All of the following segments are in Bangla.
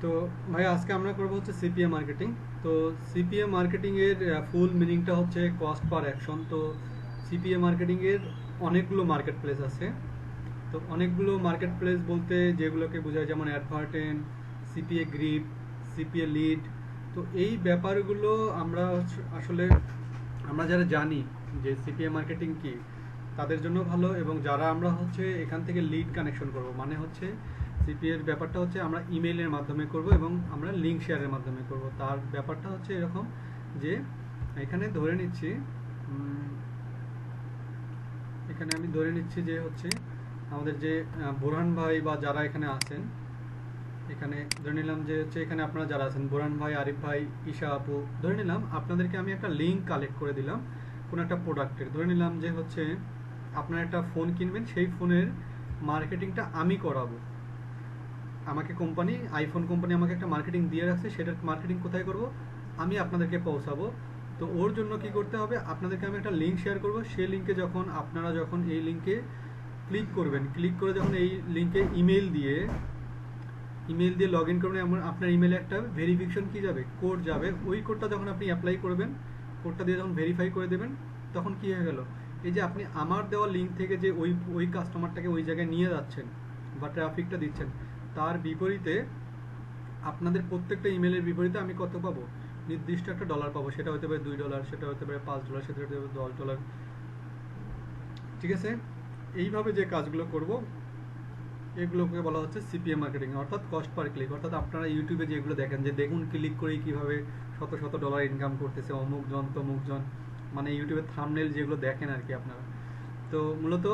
তো ভাই আজকে আমরা করব হচ্ছে সিপিএ মার্কেটিং। তো সিপিএ মার্কেটিং এর ফুল মিনিংটা হচ্ছে কস্ট পার অ্যাকশন। তো সিপিএ মার্কেটিং এর অনেকগুলো মার্কেট প্লেস আছে। তো অনেকগুলো মার্কেট প্লেস বলতে যেগুলোকে বোঝায় যেমন অ্যাডভার্টেন, সিপিএ গ্রিপ, সিপিএ লিড। তো এই ব্যাপারগুলো আমরা আসলে আমরা যারা জানি যে সিপিএ মার্কেটিং কি তাদের জন্য ভালো, এবং যারা আমরা হচ্ছে এখান থেকে লিড কানেকশন করব মানে হচ্ছে সিপিএ এর ব্যাপারটা হচ্ছে আমরা ইমেইলের মাধ্যমে করব এবং আমরা লিঙ্ক শেয়ারের মাধ্যমে করব। তার ব্যাপারটা হচ্ছে এরকম যে এখানে ধরে নিচ্ছি এখানে আমি ধরে নিচ্ছি যে হচ্ছে আমাদের যে বোরহান ভাই বা যারা এখানে আছেন, এখানে ধরে নিলাম যে হচ্ছে এখানে আপনারা যারা আছেন বোরহান ভাই, আরিফ ভাই, ঈশা আপু, ধরে নিলাম আপনাদেরকে আমি একটা লিঙ্ক কালেক্ট করে দিলাম কোনো একটা প্রোডাক্টের। ধরে নিলাম যে হচ্ছে আপনারা একটা ফোন কিনবেন, সেই ফোনের মার্কেটিংটা আমি করাবো। আমাকে কোম্পানি, আইফোন কোম্পানি আমাকে একটা মার্কেটিং দিয়ে রাখছে, সেটার মার্কেটিং কোথায় করব? আমি আপনাদেরকে পৌঁছাবো। তো ওর জন্য কি করতে হবে? আপনাদেরকে আমি একটা লিঙ্ক শেয়ার করব। সেই লিঙ্কে আপনারা যখন এই লিঙ্কে ক্লিক করবেন, ক্লিক করে যখন এই লিঙ্কে ইমেল দিয়ে লগ ইন করবেন, এমন আপনার ইমেলে একটা ভেরিফিকেশন কি যাবে, কোড যাবে। ওই কোডটা যখন আপনি অ্যাপ্লাই করবেন, কোডটা দিয়ে যখন ভেরিফাই করে দেবেন, তখন কি হয়ে গেল, এই যে আপনি আমার দেওয়া লিঙ্ক থেকে যে ওই কাস্টমারটাকে ওই জায়গায় নিয়ে যাচ্ছেন বা ট্রাফিকটা দিচ্ছেন, তার বিপরীতে আপনাদের প্রত্যেকটা ইমেলের বিপরীতে আমি কত পাবো? নির্দিষ্ট একটা ডলার পাবো। সেটা হতে পারে $2, সেটা হতে পারে $5, সেটা হতে পারে $10। ঠিক আছে? এইভাবে যে কাজগুলো করব এগুলোকে বলা হচ্ছে সিপিএম মার্কেটিং, অর্থাৎ কস্ট পার ক্লিক। অর্থাৎ আপনারা ইউটিউবে যেগুলো দেখেন যে দেখুন ক্লিক করেই কীভাবে শত শত ডলার ইনকাম করতেছে অমুকজন তমুকজন, মানে ইউটিউবের থাম্বনেল যেগুলো দেখেন আর কি আপনারা। তো মূলত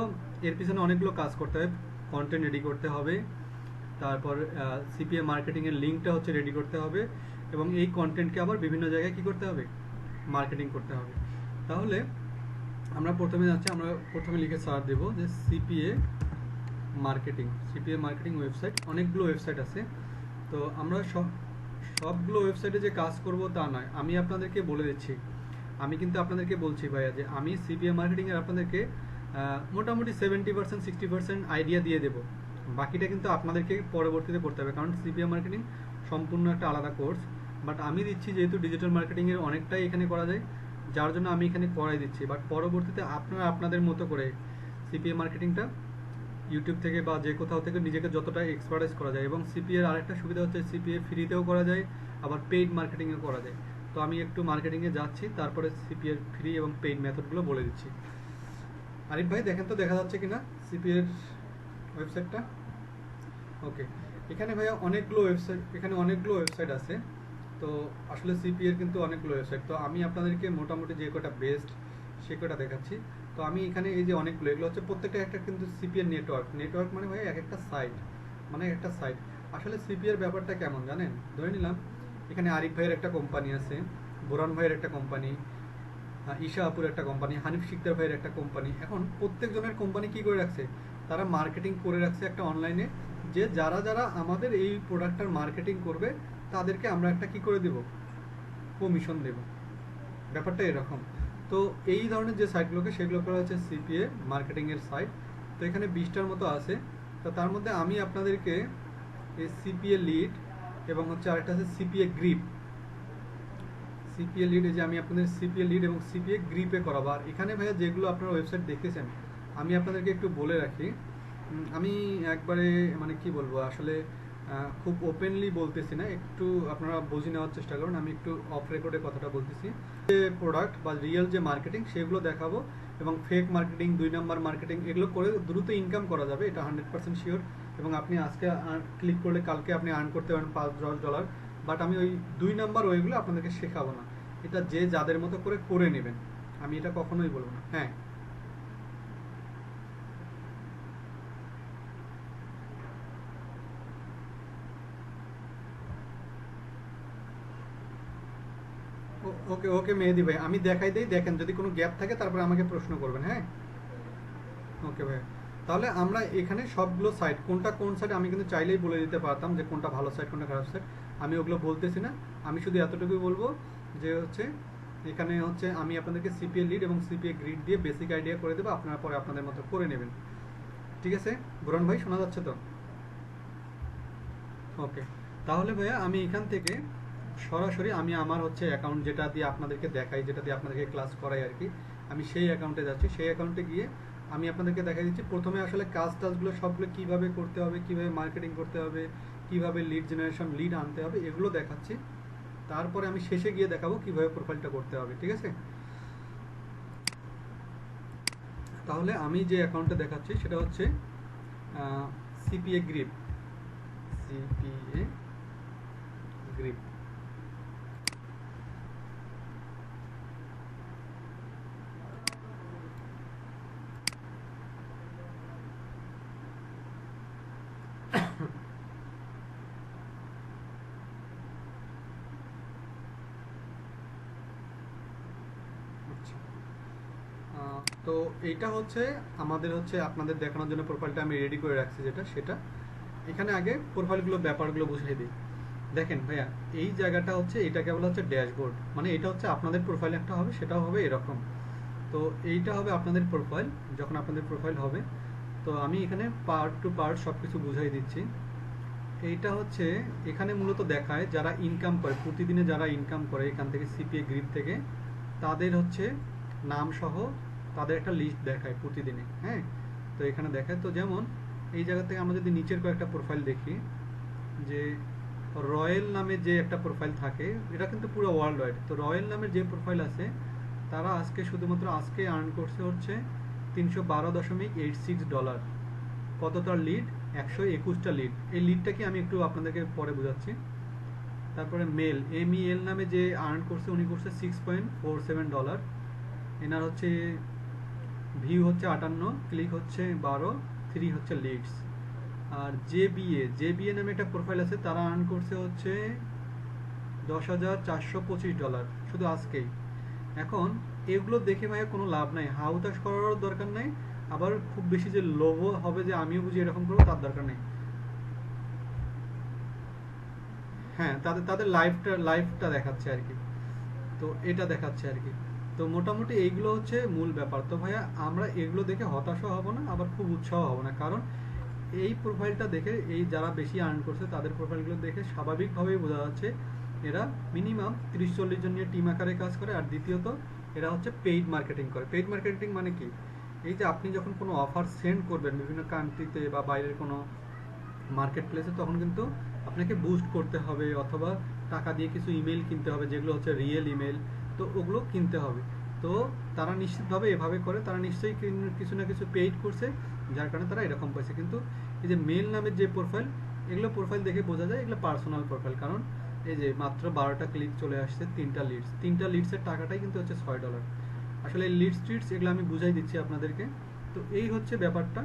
এর পিছনে অনেকগুলো কাজ করতে হবে। কন্টেন্ট রেডি করতে হবে, তারপর সিপিএম মার্কেটিংয়ের লিঙ্কটা হচ্ছে রেডি করতে হবে, এবং এই কন্টেন্টকে আবার বিভিন্ন জায়গায় কী করতে হবে? মার্কেটিং করতে হবে। তাহলে আমরা প্রথমে লিখে সার্চ দেবো যে সিপিএ মার্কেটিং ওয়েবসাইট। অনেকগুলো ওয়েবসাইট আছে। তো আমরা সবগুলো ওয়েবসাইটে যে কাজ করব তা নয়, আমি আপনাদেরকে বলে দিচ্ছি। আমি কিন্তু আপনাদেরকে বলছি ভাইয়া যে আমি সিপিএ মার্কেটিংয়ের আপনাদেরকে মোটামুটি 70% 60% আইডিয়া দিয়ে দেবো। বাকিটা কিন্তু আপনাদেরকে পরবর্তীতে করতে হবে, কারণ সিপিএ মার্কেটিং সম্পূর্ণ একটা আলাদা কোর্স। বাট আমি দিচ্ছি যেহেতু ডিজিটাল মার্কেটিংয়ের অনেকটাই এখানে করা যায়, যার জন্য আমি এখানে করাই দিচ্ছি। বাট পরবর্তীতে আপনারা আপনাদের মতো করে সিপিএ মার্কেটিংটা ইউটিউব থেকে বা যে কোথাও থেকে নিজেকে যতটা এক্সপার্টাইজ করা যায়। এবং সিপিএর আরেকটা সুবিধা হচ্ছে সিপিএ ফ্রিতেও করা যায়, আবার পেইড মার্কেটিংও করা যায়। তো আমি একটু মার্কেটিংয়ে যাচ্ছি, তারপরে সিপিএর ফ্রি এবং পেইড মেথডগুলো বলে দিচ্ছি। আরিফ ভাই দেখেন তো দেখা যাচ্ছে কিনা সিপিএর ওয়েবসাইটটা? ওকে, এখানে ভাইয়া অনেকগুলো ওয়েবসাইট আছে। তো আসলে সিপিএর কিন্তু অনেকগুলো ওয়েবসাইট। তো আমি আপনাদেরকে মোটামুটি যে কটা বেস্ট সে কটা দেখাচ্ছি। তো আমি এখানে এই যে অনেকগুলো, এগুলো হচ্ছে প্রত্যেকটা একটা কিন্তু সিপিএর নেটওয়ার্ক মানে ভাই এক একটা সাইট, মানে একটা সাইট। আসলে সিপিএর ব্যাপারটা কেমন জানেন? ধরে নিলাম এখানে আরিফ ভাইয়ের একটা কোম্পানি আছে, বোরান ভাইয়ের একটা কোম্পানি, ঈশা আপুর একটা কোম্পানি, হানিফ শিকদার ভাইয়ের একটা কোম্পানি। এখন প্রত্যেকজনের কোম্পানি কি করে রাখছে? তারা মার্কেটিং করে রাখছে একটা অনলাইনে, যে যারা যারা আমাদের এই প্রোডাক্টটার মার্কেটিং করবে তাদেরকে আমরা একটা কি করে দেব? কমিশন দেব। ব্যাপারটা এরকম। তো এই ধরনের যে সাইটগুলোকে সেগুলো করা হচ্ছে সিপিএ মার্কেটিংয়ের সাইট। তো এখানে 20টার মতো আছে। তো তার মধ্যে আমি আপনাদেরকে এই সিপিএ লিড এবং হচ্ছে আরেকটা আছে সিপিএ গ্রিপ। সিপিএ লিড, এই যে আমি আপনাদের সিপিএ লিড এবং সিপিএ গ্রিপে করাবো। আর এখানে ভাইয়া যেগুলো আপনারা ওয়েবসাইট দেখতেছেন, আমি আপনাদেরকে একটু বলে রাখি। আমি একবারে মানে কি বলবো, আসলে খুব ওপেনলি বলতেছি না, একটু আপনারা বুঝে নেওয়ার চেষ্টা করুন। আমি একটু অফ রেকর্ডে কথাটা বলতেছি। যে প্রোডাক্ট বা রিয়েল যে মার্কেটিং সেগুলো দেখাবো, এবং ফেক মার্কেটিং, 2 নাম্বার মার্কেটিং, এগুলো করে দ্রুত ইনকাম করা যাবে, এটা 100% শিওর। এবং আপনি আজকে ক্লিক করলে কালকে আপনি আর্ন করতে পারেন $5-10। বাট আমি ওই 2 নাম্বার ওইগুলো আপনাদেরকে শেখাবো না। এটা যে যাদের মতো করে নেবেন, আমি এটা কখনোই বলবো না। হ্যাঁ, ওকে ওকে মেহেদি ভাই, আমি দেখাই দিই, দেখেন যদি কোনো গ্যাপ থাকে তারপরে আমাকে প্রশ্ন করবেন। হ্যাঁ, ওকে ভাই। তাহলে আমরা এখানে সবগুলো সাইট কোনটা কোন সাইট আমি কিন্তু চাইলেই বলে দিতে পারতাম যে কোনটা ভালো সাইট কোনটা খারাপ সাইট। আমি ওগুলো বলতেছি না, আমি শুধু এতটুকুই বলবো যে হচ্ছে এখানে হচ্ছে আমি আপনাদেরকে সিপিএ লিড এবং সিপিএ গ্রিড দিয়ে বেসিক আইডিয়া করে দেবো, আপনারা পরে আপনাদের মতো করে নেবেন। ঠিক আছে বুরহান ভাই, শোনা যাচ্ছে তো? ওকে। তাহলে ভাইয়া আমি এখান থেকে সরাসরি আমি আমার হচ্ছে অ্যাকাউন্ট যেটা দিয়ে আপনাদেরকে দেখাই, যেটা দিয়ে আপনাদেরকে ক্লাস করাই আর কি, আমি সেই অ্যাকাউন্টে যাচ্ছি। সেই অ্যাকাউন্টে গিয়ে আমি আপনাদেরকে দেখাই দিচ্ছি প্রথমে আসলে কাজ টাজগুলো সবগুলো কীভাবে করতে হবে, কীভাবে মার্কেটিং করতে হবে, কীভাবে লিড জেনারেশন, লিড আনতে হবে, এগুলো দেখাচ্ছি। তারপরে আমি শেষে গিয়ে দেখাবো কীভাবে প্রোফাইলটা করতে হবে, ঠিক আছে? তাহলে আমি যে অ্যাকাউন্টটা দেখাচ্ছি সেটা হচ্ছে সিপিএ গ্রিপ, সিপিএ গ্রিপ। তো এইটা হচ্ছে আমাদের হচ্ছে আপনাদের দেখানোর জন্য প্রোফাইলটা আমি রেডি করে রাখছি, যেটা সেটা এখানে আগে প্রোফাইলগুলো ব্যাপারগুলো বুঝিয়ে দিই। দেখেন ভাইয়া, এই জায়গাটা হচ্ছে, এটাকে বলা হচ্ছে ড্যাশবোর্ড, মানে এটা হচ্ছে আপনাদের প্রোফাইল একটা হবে, সেটাও হবে এরকম। তো এইটা হবে আপনাদের প্রোফাইল, যখন আপনাদের প্রোফাইল হবে। তো আমি এখানে পার্ট টু পার্ট সব কিছু বুঝাই দিচ্ছি। এইটা হচ্ছে এখানে মূলত দেখায় যারা ইনকাম করে, প্রতিদিনে যারা ইনকাম করে এখান থেকে সিপিএ গ্রিপ থেকে, তাদের হচ্ছে নাম সহ তাদের একটা লিস্ট দেখায় প্রতিদিনে। হ্যাঁ, তো এখানে দেখায়। তো যেমন এই জায়গা থেকে আমরা যদি নিচের কয়েকটা প্রোফাইল দেখি, যে রয়্যাল নামে যে একটা প্রোফাইল থাকে, এটা কিন্তু পুরো ওয়ার্ল্ড ওয়াইড। তো রয়্যাল নামের যে প্রোফাইল আছে, তারা আজকে শুধুমাত্র আজকে আর্ন করছে হচ্ছে $312.86। কতটা লিড? 121টা লিড। এই লিডটা কি আমি একটু আপনাদেরকে পরে বোঝাচ্ছি। তারপরে মেল, MEL নামে যে আর্ন করছে, উনি করছে $6.47। এনার হচ্ছে ভিউ হচ্ছে 58, ক্লিক হচ্ছে 12, 3 হচ্ছে লিডস। আর JBA নামে একটা প্রোফাইল আছে, তারা আর্ন করছে হচ্ছে $10,425 শুধু আজকেই। এখন এগুলো দেখে ভাইয়া কোনো লাভ নাই, হাউতাশ করারও দরকার নাই, আবার খুব বেশি যে লোভ হবে যে আমিও বুঝি এরকম করবো, তার দরকার নেই। হ্যাঁ, তাদের লাইফটা দেখাচ্ছে আর কি, তো এটা দেখাচ্ছে আর কি। তো মোটামুটি এইগুলো হচ্ছে মূল ব্যাপার। তো ভাইয়া আমরা এগুলো দেখে হতাশও হব না, আবার খুব উৎসাহ হব না, কারণ এই প্রোফাইলটা দেখে, এই যারা বেশি আর্ন করছে তাদের প্রোফাইলগুলো দেখে স্বাভাবিকভাবেই বোঝা যাচ্ছে এরা মিনিমাম 30-40 জন নিয়ে টিম আকারে কাজ করে। আর দ্বিতীয়ত এরা হচ্ছে পেইড মার্কেটিং করে। পেইড মার্কেটিং মানে কি? এই যে আপনি যখন কোনো অফার সেন্ড করবেন বিভিন্ন কান্ট্রিতে বা বাইরের কোনো মার্কেট প্লেসে, তখন কিন্তু আপনাকে বুস্ট করতে হবে, অথবা টাকা দিয়ে কিছু ইমেল কিনতে হবে, যেগুলো হচ্ছে রিয়েল ইমেল। তো ওগুলো কিনতে হবে। তো তারা নিশ্চিতভাবে এভাবে করে, তারা নিশ্চয়ই কিছু না কিছু পেইড করছে, যার কারণে তারা এরকম পাইছে। কিন্তু এই যে মেল নামের যে প্রোফাইল, এগুলো প্রোফাইল দেখে বোঝা যায় এগুলো পার্সোনাল প্রোফাইল। কারণ এই যে মাত্র 12টা ক্লিক চলে আসছে, 3টা লিডস, 3টা লিডসের টাকাটাই কিন্তু হচ্ছে $6। আসলে লিডস টিডস এগুলো আমি বুঝাই দিচ্ছি আপনাদেরকে। তো এই হচ্ছে ব্যাপারটা।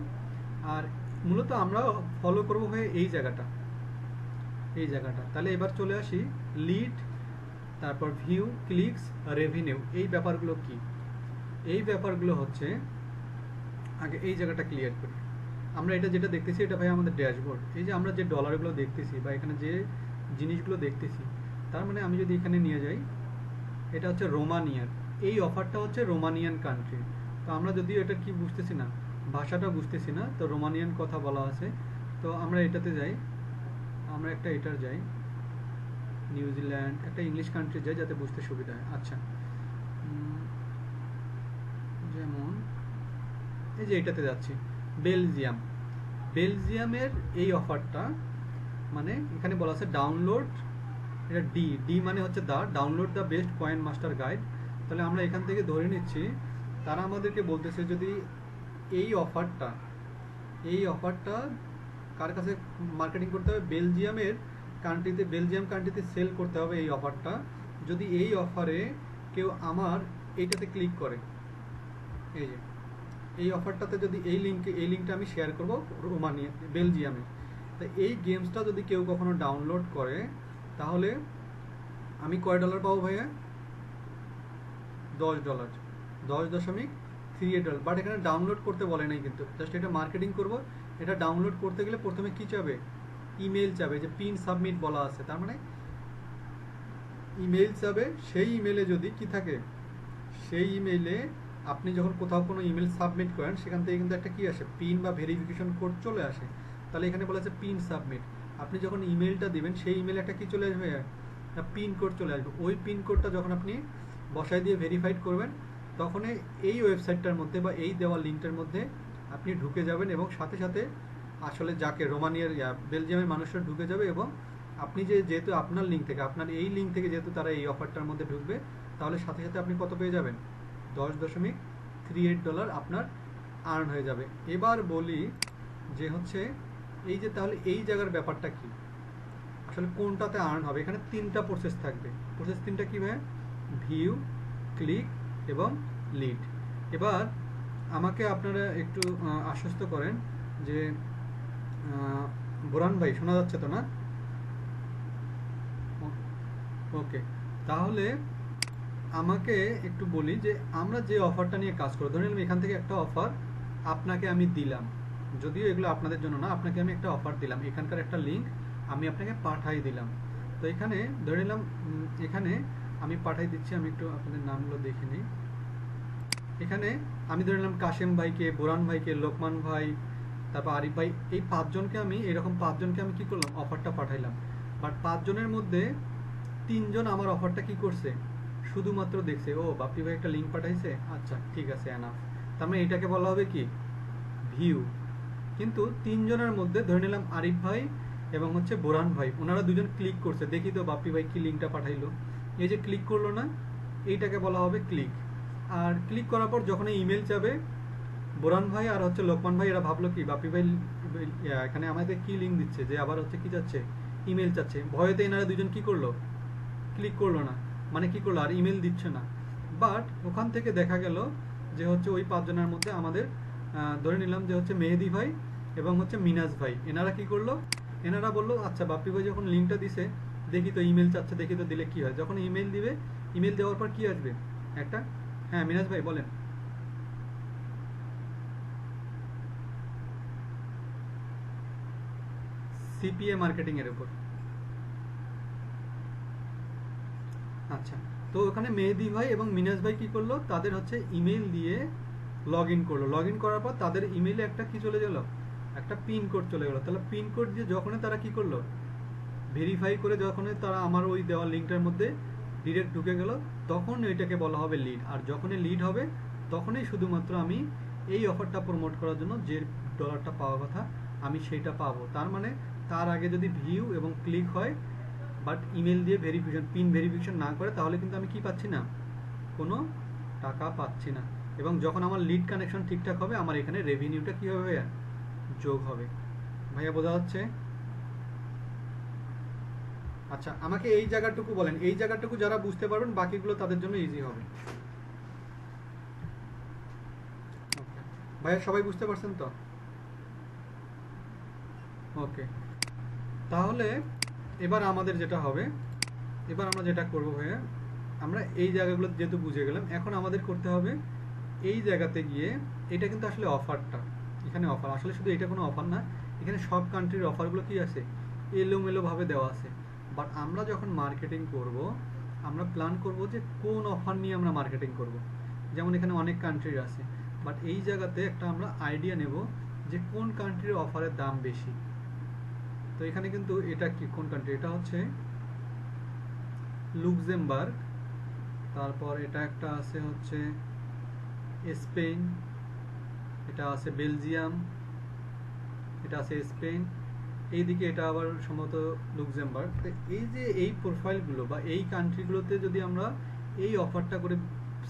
আর মূলত আমরা ফলো করব হয়ে এই জায়গাটা, এই জায়গাটা। তাহলে এবার চলে আসি লিড, তারপর ভিউ, ক্লিকস, রেভিনিউ। এই ব্যাপারগুলো কি? এই ব্যাপারগুলো হচ্ছে, আগে এই জায়গাটা ক্লিয়ার করি। আমরা এটা যেটা দেখতেছি, এটা ভাই আমাদের ড্যাশবোর্ড। এই যে আমরা যে ডলারগুলো দেখতেছি বা এখানে যে জিনিসগুলো দেখতেছি, তার মানে আমি যদি এখানে নিয়ে যাই, এটা হচ্ছে রোমানিয়ার, এই অফারটা হচ্ছে রোমানিয়ান কান্ট্রি। তো আমরা যদিও এটা কি বুঝতেছি না, ভাষাটা বুঝতেছি না, তো রোমানিয়ান কথা বলা আছে। তো আমরা এটাতে যাই, আমরা একটা এটার যাই, নিউজিল্যান্ড, একটা ইংলিশ কান্ট্রি যাই যাতে বুঝতে সুবিধা হয়। আচ্ছা, যেমন এই যে এটাতে যাচ্ছি, বেলজিয়াম। বেলজিয়ামের এই অফারটা, মানে এখানে বলা আছে ডাউনলোড, এটা ডি মানে হচ্ছে download the best coin master guide. তাহলে আমরা এখান থেকে ধরে নিচ্ছি তারা আমাদেরকে বলতেছে যদি এই অফারটা কার কাছে মার্কেটিং করতে হবে, বেলজিয়াম কান্ট্রিতে সেল করতে হবে এই অফারটা। যদি এই অফারে কেউ আমার এইটাতে ক্লিক করে, এই যে এই অফারটাতে যদি এই লিঙ্কটা আমি শেয়ার করব বেলজিয়ামে, তো এই গেমসটা যদি কেউ কখনো ডাউনলোড করে, তাহলে আমি কয় ডলার পাবো ভাইয়া? $10, $10.38। বাট এখানে ডাউনলোড করতে বলে নাই, কিন্তু জাস্ট এটা মার্কেটিং করব। এটা ডাউনলোড করতে গেলে প্রথমে কি চাবে? ইমেল চাবে, যে পিন সাবমিট বলা আছে, তার মানে ইমেল চাবে। সেই ইমেলে যদি কি থাকে, সেই ইমেলে আপনি যখন কোথাও কোনো ইমেল সাবমিট করেন, সেখান থেকে কিন্তু একটা কি আসে, পিন বা ভেরিফিকেশন কোড চলে আসে। তাহলে এখানে বলা আছে পিন সাবমিট। আপনি যখন ইমেলটা দিবেন সেই ইমেলে একটা কি চলে আসবে, একটা পিন কোড চলে আসবে। ওই পিন কোডটা যখন আপনি বসায় দিয়ে ভেরিফাইড করবেন, তখনই এই ওয়েবসাইটটার মধ্যে বা এই দেওয়া লিঙ্কটার মধ্যে আপনি ঢুকে যাবেন, এবং সাথে সাথে আসলে যাকে রোমানিয়ার বেলজিয়ামের মানুষরা ঢুকে যাবে, এবং আপনি যেহেতু আপনার লিঙ্ক থেকে, আপনার এই লিঙ্ক থেকে যেহেতু তারা এই অফারটার মধ্যে ঢুকবে, তাহলে সাথে সাথে আপনি কত পেয়ে যাবেন, $10.38 আপনার আর্ন হয়ে যাবে। এবার বলি যে হচ্ছে এই যে তাহলে এই জায়গার ব্যাপারটা কি, আসলে কোনটাতে আর্ন হবে। এখানে তিনটা প্রসেস থাকবে। প্রসেস তিনটা কী ভাই? ভিউ, ক্লিক এবং লিড। এবার আমাকে আপনারা একটু আশ্বস্ত করেন যে বোরান ভাই শোনা যাচ্ছে তো না? ওকে, তাহলে আমাকে একটু বলি যে আমরা যে অফারটা নিয়ে কাজ করব, ধরে নিলাম এখান থেকে একটা অফার আপনাকে আমি দিলাম, যদিও এগুলো আপনাদের জন্য না, আপনাকে আমি একটা অফার দিলাম, এখানকার একটা লিঙ্ক আমি আপনাকে পাঠাই দিলাম। তো এখানে ধরে নিলাম এখানে আমি পাঠাই দিচ্ছি, আমি একটু আপনাদের নামগুলো দেখে নিই। এখানে আমি ধরে নিলাম কাশেম ভাইকে, বোরান ভাইকে, লোকমান ভাই, তারপর আরিফ ভাই, এই পাঁচজনকে আমি এরকম পাঁচজনকে আমি কি করলাম, অফারটা পাঠাইলাম। বাট পাঁচজনের মধ্যে তিনজন আমার অফারটা কি করছে, শুধুমাত্র দেখছে, ও বাপ্পি ভাই একটা লিঙ্ক পাঠাইছে, আচ্ছা ঠিক আছে এনাফ, তার মানে এটাকে বলা হবে কি, ভিউ। কিন্তু তিনজনের মধ্যে ধরে নিলাম আরিফ ভাই এবং হচ্ছে বোরান ভাই, ওনারা দুজন ক্লিক করছে, দেখি তো বাপ্পি ভাই কি লিঙ্কটা পাঠাইলো, এই যে ক্লিক করলো না, এইটাকে বলা হবে ক্লিক। আর ক্লিক করার পর যখন ইমেল যাবে, বোরান ভাই আর হচ্ছে লোকমান ভাই এরা ভাবলো কি বাপ্পি ভাই এখানে আমাদের কি লিঙ্ক দিচ্ছে, যে আবার হচ্ছে কি যাচ্ছে, ইমেল চাচ্ছে, ভয়েতে এনারা দুজন কি করলো, ক্লিক করলো না, মানে কি করলো, আর ইমেল দিচ্ছে না। বাট ওখান থেকে দেখা গেল যে হচ্ছে ওই পাঁচজনের মধ্যে আমাদের ধরে নিলাম যে হচ্ছে মেহেদি ভাই এবং হচ্ছে মিনাজ ভাই, এনারা কি করলো, এনারা বললো আচ্ছা বাপ্পি ভাই যখন লিঙ্কটা দিছে, দেখি তো ইমেল চাচ্ছে, দেখি তো দিলে কি হয়। যখন ইমেল দিবে, ইমেল দেওয়ার পর কি আসবে একটা, হ্যাঁ মিনাজ ভাই বলেন। সিপিএ মার্কেটিং এর উপর। আচ্ছা, তো ওখানে মেহেদি ভাই এবং মিনাজ ভাই কি করলো, তাদের হচ্ছে ইমেল দিয়ে লগ ইন করলো। লগ ইন করার পর তাদের ইমেলে একটা কি চলে গেল, একটা পিন কোড চলে গেল। তাহলে পিন কোড দিয়ে যখনই তারা কি করলো, ভেরিফাই করে যখনই তারা আমার ওই দেওয়া লিঙ্কটার মধ্যে ডিরেক্ট ঢুকে গেল, তখন এটাকে বলা হবে লিড। আর যখনই লিড হবে, তখনই শুধুমাত্র আমি এই অফারটা প্রমোট করার জন্য যে ডলারটা পাওয়ার কথা, আমি সেইটা পাবো। তার মানে তার আগে যদি ভিউ এবং ক্লিক হয়, বাট ইমেল দিয়ে ভেরিফিকেশন, পিন ভেরিফিকেশন না করে, তাহলে কিন্তু আমি কি পাচ্ছি না, কোনো টাকা পাচ্ছি না। এবং যখন আমার লিড কানেকশন ঠিকঠাক হবে, আমার এখানে রেভিনিউটা কী হবে ভাইয়া, যোগ হবে। ভাইয়া বোঝা যাচ্ছে? আচ্ছা, আমাকে এই জায়গাটুকু বলেন, এই জায়গাটুকু যারা বুঝতে পারবেন, বাকিগুলো তাদের জন্য ইজি হবে। ভাইয়া সবাই বুঝতে পারছেন তো? ওকে, তাহলে এবার আমাদের যেটা হবে, এবার আমরা যেটা করবো ভাইয়া, আমরা এই জায়গাগুলো যেহেতু বুঝে গেলাম, এখন আমাদের করতে হবে এই জায়গাতে গিয়ে, এটা কিন্তু আসলে অফারটা, এখানে অফার আসলে শুধু এটা কোনো অফার না, এখানে সব কান্ট্রির অফারগুলো কি আছে, এলোমেলোভাবে দেওয়া আছে। বাট আমরা যখন মার্কেটিং করব, আমরা প্ল্যান করব যে কোন অফার নিয়ে আমরা মার্কেটিং করব। যেমন এখানে অনেক কান্ট্রির আছে, বাট এই জায়গাতে একটা আমরা আইডিয়া নেব যে কোন কান্ট্রির অফারের দাম বেশি। তো এখানে কিন্তু এটা কি, কোন কান্ট্রি, এটা হচ্ছে লুক্সেমবার্গ, তারপর এটা একটা আছে হচ্ছে স্পেন, এটা আছে বেলজিয়াম, এটা আছে স্পেন, এইদিকে এটা আবার সম্ভবত লুক্সেমবার্গ। তো এই যে এই প্রোফাইলগুলো বা এই কান্ট্রিগুলোতে যদি আমরা এই অফারটা করে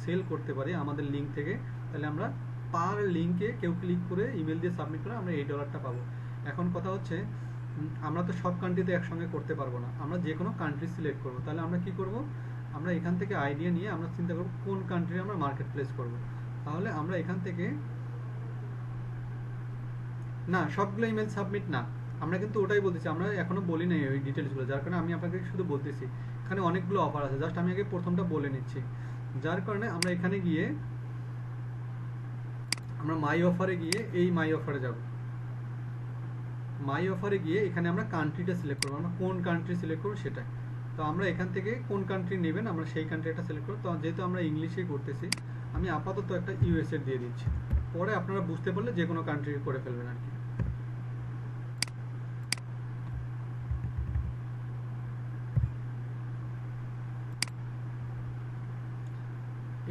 সেল করতে পারি আমাদের লিঙ্ক থেকে, তাহলে আমরা পার লিঙ্কে কেউ ক্লিক করে ইমেল দিয়ে সাবমিট করে আমরা এই ডলারটা পাবো। এখন কথা হচ্ছে, আমরা তো সব কান্ট্রিতে একসঙ্গে করতে পারবো না, আমরা যে কোনো কান্ট্রি সিলেক্ট করবো। তাহলে আমরা কি করব, আমরা এখান থেকে আইডিয়া নিয়ে আমরা চিন্তা করব কোন কান্ট্রি আমরা মার্কেট প্লেস করবো। তাহলে আমরা এখান থেকে, না সবগুলো ইমেল সাবমিট না, আমরা কিন্তু ওটাই বলতেছি, আমরা এখনো বলি নাই ওই ডিটেলসগুলো, যার কারণে আমি আপনাকে শুধু বলতেছি এখানে অনেকগুলো অফার আছে, জাস্ট আমি আগে প্রথমটা বলে নিচ্ছি। যার কারণে আমরা এখানে গিয়ে, আমরা মাই অফারে গিয়ে, এই মাই অফারে যাব, মাই অফারে গিয়ে এখানে আমরা কান্ট্রিটা সিলেক্ট করবো, আমরা কোন কান্ট্রি সিলেক্ট করবো সেটা। তো আমরা এখান থেকে কোন কান্ট্রি নেবেন, আমরা সেই কান্ট্রিটা সিলেক্ট করবো। তো যেহেতু আমরা ইংলিশেই করতেছি, আমি আপাতত একটা ইউএসএ দিয়ে দিচ্ছি, পরে আপনারা বুঝতে পারলে যে কোনো কান্ট্রি করে ফেলবেন আর কি।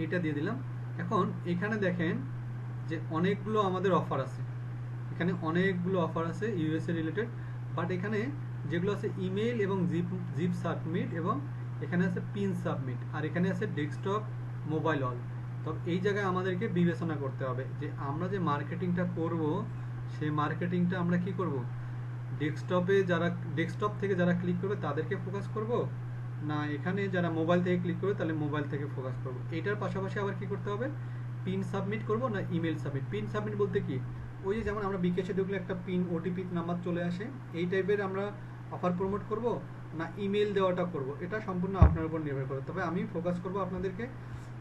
এটা দিয়ে দিলাম। এখন এখানে দেখেন যে অনেকগুলো আমাদের অফার আছে, এখানে অনেকগুলো অফার আছে ইউএসএ রিলেটেড, বাট এখানে যেগুলো আছে ইমেল এবং জিপ সাবমিট, এবং এখানে আছে পিন সাবমিট, আর এখানে আছে ডেস্কটপ মোবাইল অল। তো এই জায়গায় আমাদেরকে বিবেচনা করতে হবে যে আমরা যে মার্কেটিংটা করব, সেই মার্কেটিংটা আমরা কি করব, ডেস্কটপ থেকে যারা ক্লিক করবে তাদেরকে ফোকাস করব, না এখানে যারা মোবাইল থেকে ক্লিক করবে তাহলে মোবাইল থেকে ফোকাস করব। এটার পাশাপাশি আবার কি করতে হবে, পিন সাবমিট করব না ইমেল সাবমিট। পিন সাবমিট বলতে কি, ওই যে যেমন আমরা বিকাশে ঢুকলে একটা পিন ওটিপি নাম্বার চলে আসে, এই টাইপের আমরা অফার প্রমোট করব না ইমেল দেওয়াটা করব, এটা সম্পূর্ণ আপনার উপর নির্ভর করে। তবে আমি ফোকাস করব আপনাদেরকে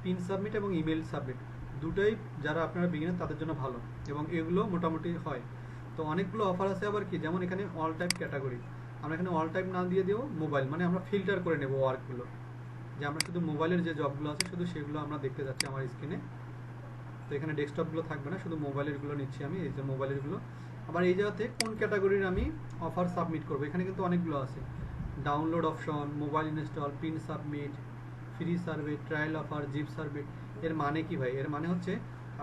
পিন সাবমিট এবং ইমেল সাবমিট, দুটোই যারা আপনারা বিগিনার তাদের জন্য ভালো, এবং এগুলো মোটামুটি হয়। তো অনেকগুলো অফার আছে আবার কি, যেমন এখানে অল টাইপ ক্যাটাগরি, আমরা এখানে অল টাইপ না দিয়ে দেবো মোবাইল, মানে আমরা ফিল্টার করে নেব ওয়ার্কগুলো, যে আমরা শুধু মোবাইলের যে জবগুলো আছে শুধু সেগুলো আমরা দেখতে যাচ্ছি আমার স্ক্রিনে। তো এখানে ডেস্কটপগুলো থাকবে না, শুধু মোবাইলেরগুলো নিচ্ছি আমি, এই যে মোবাইলেরগুলো। আবার এই জায়গাতে কোন ক্যাটাগরির আমি অফার সাবমিট করবো, এখানে কিন্তু অনেকগুলো আছে, download option, mobile install, pin submit, free survey, trial offer, zip survey. এর মানে কি ভাই, এর মানে হচ্ছে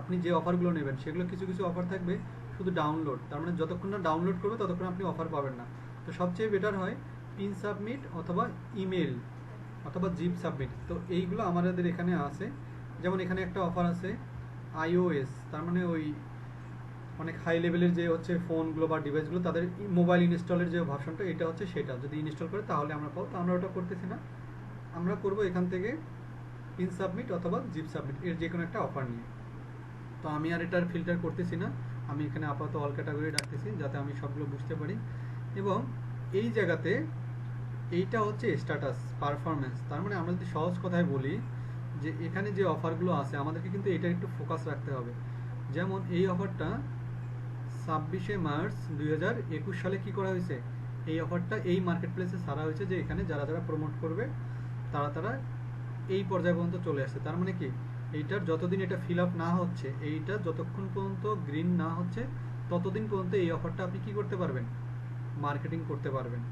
আপনি যে অফারগুলো নেবেন সেগুলো কিছু কিছু অফার থাকবে শুধু ডাউনলোড, তার মানে যতক্ষণ না ডাউনলোড করবে ততক্ষণ আপনি অফার পাবেন না। তো সবচেয়ে বেটার হয় পিন সাবমিট অথবা ইমেল অথবা জিপ সাবমিট। তো এইগুলো আমাদের এখানে আছে। যেমন এখানে একটা অফার আছে iOS, তার মানে ওই অনেক হাই লেভেলের যে হচ্ছে ফোনগুলো বা ডিভাইসগুলো তাদের মোবাইল ইনস্টলের যে ভার্সনটা, এটা হচ্ছে সেটা, যদি ইনস্টল করে তাহলে আমরা পাবো। তো আমরা ওটা করতেছি না, আমরা করব এখান থেকে পিন সাবমিট অথবা জিপ সাবমিট, এর যে কোনো একটা অফার নিয়ে। তো আমি আর এটার ফিল্টার করতেছি না, আমি এখানে আপাতত অল ক্যাটাগরি রাখতেছি যাতে আমি সবগুলো বুঝতে পারি। এবং এই জায়গাতে এইটা হচ্ছে স্ট্যাটাস পারফরমেন্স, তার মানে আমরা যদি সহজ কথায় বলি যে এখানে যে অফারগুলো আছে আমাদেরকে কিন্তু এটার একটু ফোকাস রাখতে হবে। যেমন এই অফারটা 26শে মার্চ 2021 সালে কি করা হয়েছে, এই অফারটা এই মার্কেট প্লেসে ছাড়া হয়েছে, যে এখানে যারা যারা প্রমোট করবে তারা এই পর্যায় পর্যন্ত চলে আসছে। তার মানে কি, এইটার যতদিন এটা ফিল আপ না হচ্ছে, এইটা যতক্ষণ পর্যন্ত গ্রিন না হচ্ছে ততদিন পর্যন্ত এই অফারটা আপনি কি করতে পারবেন, মার্কেটিং করতে পারবেন।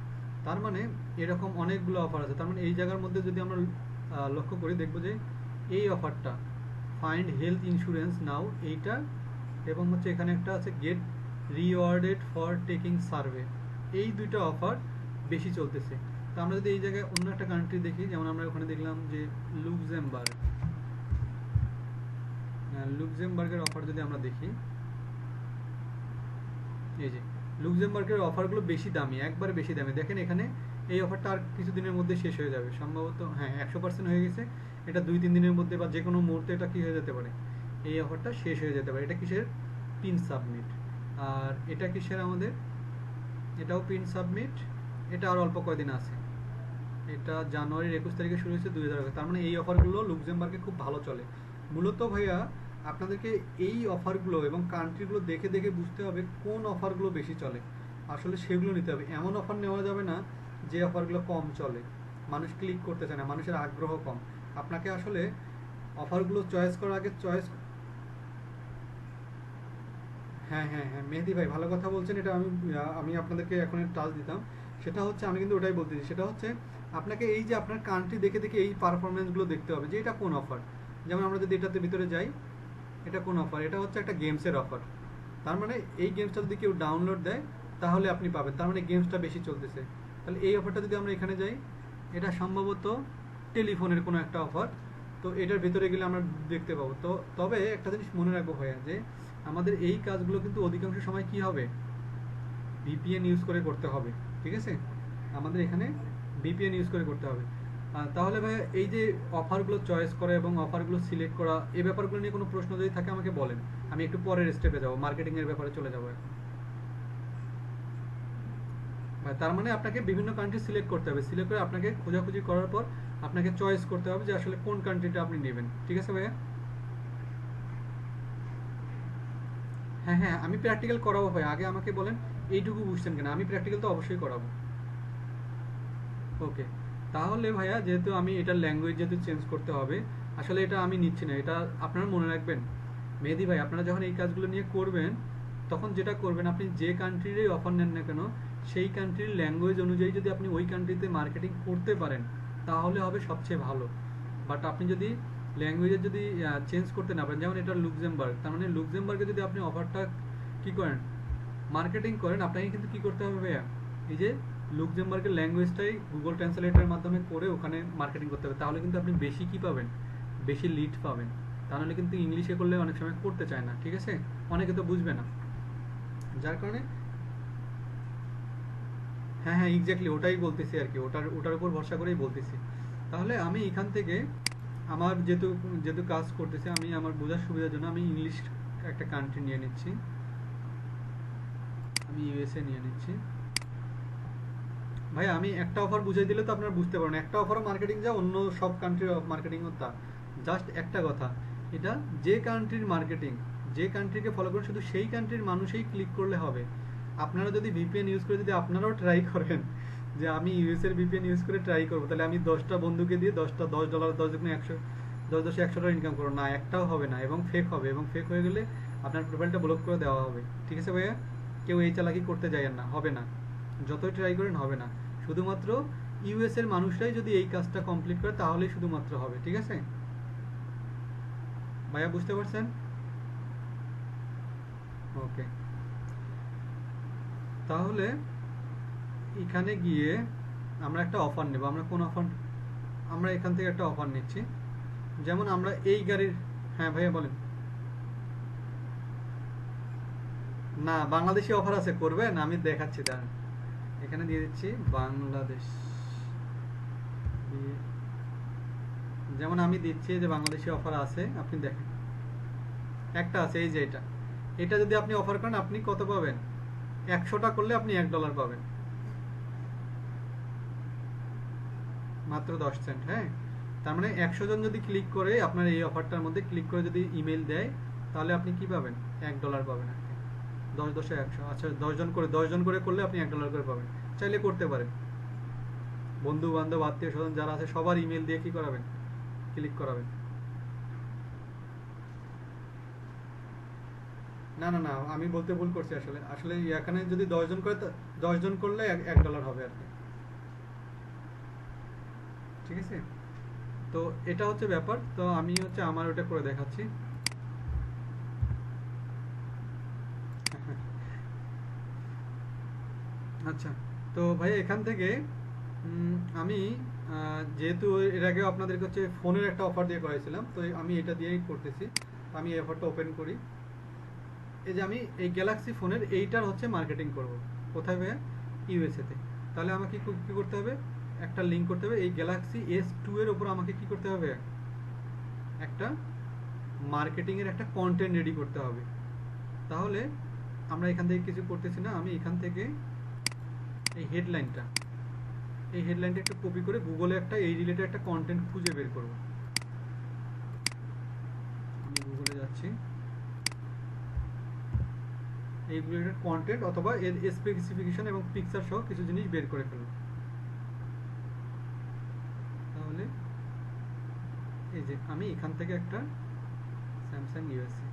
তার মানে এরকম অনেকগুলো অফার আছে। তার মানে এই জায়গার মধ্যে যদি আমরা লক্ষ্য করি দেখব যে এই অফারটা ফাইন্ড হেলথ ইন্স্যুরেন্স নাও, এইটা, এবং হচ্ছে এখানে একটা আছে get rewarded for taking survey, এই দুইটা অফার বেশি চলতেছে। তো আমরা যদি এই জায়গায় অন্য একটা কান্ট্রি দেখি, যেমন আমরা ওখানে দেখলাম যে লুক্সেমবার্গের অফার যদি আমরা দেখি, এই যে লুক্সেমবার্গের অফারগুলো বেশি দামি, একবারে বেশি দামি। দেখেন এখানে এই অফারটা আর কিছুদিনের মধ্যে শেষ হয়ে যাবে সম্ভবত, হ্যাঁ 100% হয়ে গেছে। এটা 2-3 দিনের মধ্যে বা যে কোনো মুহূর্তে এটা কি হয়ে যেতে পারে, এই অফারটা শেষ হয়ে যেতে পারে। এটা কিসের, পিন সাবমিট। আর এটা কিসের আমাদের, এটাও পিন সাবমিট, এটা আর অল্প কয়দিন আছে, এটা জানুয়ারির 21 তারিখে শুরু হয়েছে 2000। তার মানে এই অফারগুলো লুক্সেমবার্গে খুব ভালো চলে। মূলত ভাইয়া আপনাদেরকে এই অফারগুলো এবং কান্ট্রিগুলো দেখে দেখে বুঝতে হবে কোন অফারগুলো বেশি চলে, আসলে সেগুলো নিতে হবে। এমন অফার নেওয়া যাবে না যে অফারগুলো কম চলে, মানুষ ক্লিক করতে চায় না, মানুষের আগ্রহ কম। আপনাকে আসলে অফারগুলো চয়েস করার আগে হ্যাঁ হ্যাঁ হ্যাঁ মেহেদি ভাই ভালো কথা বলছেন। এটা আমি আপনাদেরকে এখন টাচ দিতাম, সেটা হচ্ছে আমি কিন্তু ওটাই বলতেছি, সেটা হচ্ছে আপনাকে এই যে আপনার কান্ট্রি দেখে দেখে এই পারফরমেন্সগুলো দেখতে হবে যে এটা কোন অফার। যেমন আমরা যদি এটাতে ভিতরে যাই, এটা কোন অফার, এটা হচ্ছে একটা গেমসের অফার। তার মানে এই গেমসটা যদি কেউ ডাউনলোড দেয় তাহলে আপনি পাবেন, তার মানে গেমসটা বেশি চলতেছে। তাহলে এই অফারটা যদি আমরা এখানে যাই, এটা সম্ভবত টেলিফোনের কোনো একটা অফার। তো এটার ভিতরে গেলে আমরা দেখতে পাবো। তো তবে একটা জিনিস মনে রাখবো ভাইয়া, যে আমাদের এই কাজগুলো কিন্তু অধিকাংশ সময় কি হবে, ভিপিএন ইউজ করে করতে হবে, ঠিক আছে? আমাদের এখানে ভিপিএন ইউজ করে করতে হবে। তাহলে ভাইয়া এই যে অফারগুলো চয়েস করা এবং অফারগুলো সিলেক্ট করা, এই ব্যাপারগুলো নিয়ে কোনো প্রশ্ন যদি থাকে আমাকে বলেন, আমি একটু পরের স্টেপে যাবো, মার্কেটিংয়ের ব্যাপারে চলে যাবো এখন। তার মানে আপনাকে বিভিন্ন কান্ট্রি সিলেক্ট করতে হবে, সিলেক্ট করে আপনাকে খোঁজাখুঁজি করার পর আপনাকে চয়েস করতে হবে যে আসলে কোন কান্ট্রিটা আপনি নেবেন, ঠিক আছে ভাইয়া? হ্যাঁ হ্যাঁ আমি প্র্যাকটিক্যাল করাবো ভাই, আগে আমাকে বলেন এইটুকু বুঝছেন কিনা, আমি প্র্যাকটিক্যাল তো অবশ্যই করাবো। ওকে, তাহলে ভাইয়া যেহেতু আমি এটার ল্যাঙ্গুয়েজ যেহেতু চেঞ্জ করতে হবে, আসলে এটা আমি নিচ্ছি না, এটা আপনারা মনে রাখবেন। মেহেদি ভাই আপনারা যখন এই কাজগুলো নিয়ে করবেন, তখন যেটা করবেন, আপনি যে কান্ট্রিরই অফার নেন না কেন, সেই কান্ট্রির ল্যাঙ্গুয়েজ অনুযায়ী যদি আপনি ওই কান্ট্রিতে মার্কেটিং করতে পারেন তাহলে হবে সবচেয়ে ভালো। বাট আপনি যদি ল্যাঙ্গুয়েজের যদি চেঞ্জ করতে না পারেন, যেমন এটা লুক্সেমবার্গ, তার মানে লুক্সেমবার্গে যদি আপনি অফারটা কি করেন, মার্কেটিং করেন, আপনাকে কিন্তু কি করতে হবে ভাইয়া, এই যে লুক্সেমবার্গের ল্যাঙ্গুয়েজটাই গুগল ট্রান্সলেটরের মাধ্যমে করে ওখানে মার্কেটিং করতে হবে, তাহলে কিন্তু আপনি বেশি কি পাবেন, বেশি লিড পাবেন। তাহলে কিন্তু ইংলিশে করলে অনেক সময় করতে চায় না, ঠিক আছে, অনেকে তো বুঝবে না, যার কারণে হ্যাঁ হ্যাঁ এক্স্যাক্টলি ওটাই বলতেছি আর কি, ওটার উপর ভরসা করেই বলতেছি। তাহলে আমি এখান থেকে আমার যেহেতু যেহেতু কাজ করতেছি, আমি আমার বোঝার সুবিধার জন্য আমি ইংলিশ একটা কান্ট্রি নিয়ে নিচ্ছি, আমি ইউএসএ নিয়ে নিচ্ছি। ভাই আমি একটা অফার বুঝাই দিলে তো আপনারা বুঝতে পারেন, একটা অফারও মার্কেটিং যা অন্য সব কান্ট্রির মার্কেটিংও তা, জাস্ট একটা কথা, এটা যে কান্ট্রির মার্কেটিং, যে কান্ট্রিকে ফলো করেন শুধু সেই কান্ট্রির মানুষই ক্লিক করলে হবে। আপনারা যদি ভিপিএন ইউজ করে যদি আপনারাও ট্রাই করেন যে আমি ইউএস এর ভিপিএন ইউজ করে ট্রাই করবো, তাহলে আমি 10টা বন্ধুকে দিয়ে $10, 10 দুগুণে 100, 10 × 100 ইনকাম করবো না, একটাও হবে না, এবং ফেক হবে, এবং ফেক হয়ে গেলে আপনার প্রোফাইলটা ব্লক করে দেওয়া হবে। ঠিক আছে ভাইয়া, কেউ এই চালাকি করতে যায় না, হবে না, যতই ট্রাই করেন হবে না। শুধুমাত্র ইউএস এর মানুষরাই যদি এই কাজটা কমপ্লিট করে তাহলেই শুধুমাত্র হবে। ঠিক আছে ভাইয়া, বুঝতে পারছেন? ওকে, তাহলে এখানে গিয়ে আমরা একটা অফার নেব। আমরা কোন অফার, আমরা এখান থেকে একটা অফার নিচ্ছি, যেমন আমরা এই গাড়ির, হ্যাঁ ভাইয়া বলেন। না, বাংলাদেশি অফার আছে, করবেন, আমি দেখাচ্ছি, দাঁড়ান এখানে দিয়ে দিচ্ছি বাংলাদেশ, যেমন আমি দিচ্ছি যে বাংলাদেশি অফার আছে, আপনি দেখেন একটা আছে, এই যে এটা, এটা যদি আপনি অফার করেন আপনি কত পাবেন, 100টা করলে আপনি $1 পাবেন, মাত্র 10 সেন্ট। হ্যাঁ, তার মানে 100 জন যদি ক্লিক করে আপনার এই অফারটার মধ্যে ক্লিক করে যদি ইমেল দেয়, তাহলে আপনি কি পাবেন, $1 পাবেন আর কি। 10 × 10 = 100, আচ্ছা 10 জন করে করলে আপনি $1 করে পাবেন। চাইলে করতে পারেন, বন্ধু বান্ধব আত্মীয় স্বজন যারা আছে সবার ইমেল দিয়ে কি করাবেন, ক্লিক করাবেন। না না না, আমি বলতে ভুল করছি, আসলে আসলে এখানে যদি 10 জন করে, 10 জন করলে $1 হবে আর কি। ঠিক আছে, তো এটা হচ্ছে ব্যাপার। তো আমি হচ্ছে আমার ওটা করে দেখাচ্ছি। আচ্ছা, তো ভাই এখান থেকে আমি যেহেতু এর আগেও আপনাদেরকে হচ্ছে ফোনের একটা অফার দিয়ে করাইছিলাম, তো আমি এটা দিয়েই করতেছি। আমি এই অফারটা ওপেন করি। এই যে আমি এই গ্যালাক্সি ফোনের এইটার হচ্ছে মার্কেটিং করব, কোথায় ভাইয়া, ইউএসএ তে। তাহলে আমাকে কি করতে হবে, একটা লিঙ্ক করতে হবে, এই গ্যালাক্সি S2 এর উপর আমাকে কি করতে হবে, একটা মার্কেটিং এর একটা কন্টেন্ট রেডি করতে হবে। তাহলে আমরা এখান থেকে কিছু করতেছি না, আমি এখান থেকে এই হেডলাইনটা, এই হেডলাইনটা একটু কপি করে গুগলে একটা এই রিলেটেড একটা কন্টেন্ট খুঁজে বের করব। আমি গুগলে যাচ্ছি, এই রিলেটেড কন্টেন্ট অথবা এর স্পেসিফিকেশন এবং পিকচার সহ কিছু জিনিস বের করে ফেলব। তাহলে এই যে আমি এখান থেকে একটা স্যামসাং ইউএসএ,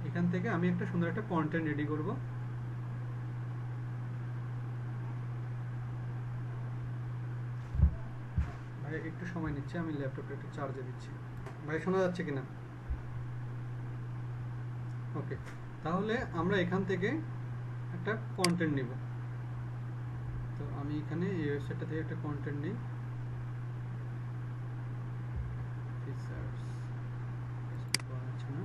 এখান থেকে আমি একটা সুন্দর একটা কন্টেন্ট রেডি করব। ভাই একটু সময় নিচ্ছে, আমি ল্যাপটপটা একটু চার্জে দিচ্ছি। ভাই শোনা যাচ্ছে কিনা? ওকে, তাহলে আমরা এখান থেকে একটা কন্টেন্ট নিব। তো আমি এখানে এই ওয়েবসাইটটা থেকে একটা কন্টেন্ট নিই, ফিচার্স পাওয়া যাচ্ছে না।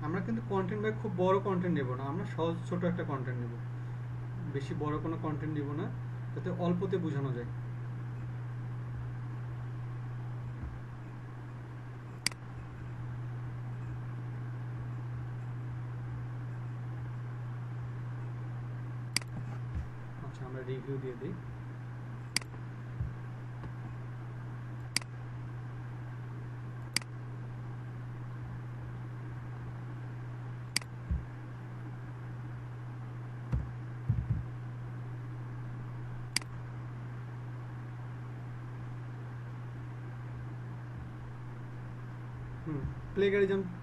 আমরা কিন্তু কন্টেন্ট ভাই খুব বড় কন্টেন্ট নেব না, আমরা সহজ ছোট একটা কন্টেন্ট নেব, বেশি বড় কোনো কন্টেন্ট নিব না, যাতে অল্পতে বোঝানো যায়। আচ্ছা, আমরা রিভিউ দিয়ে দিই।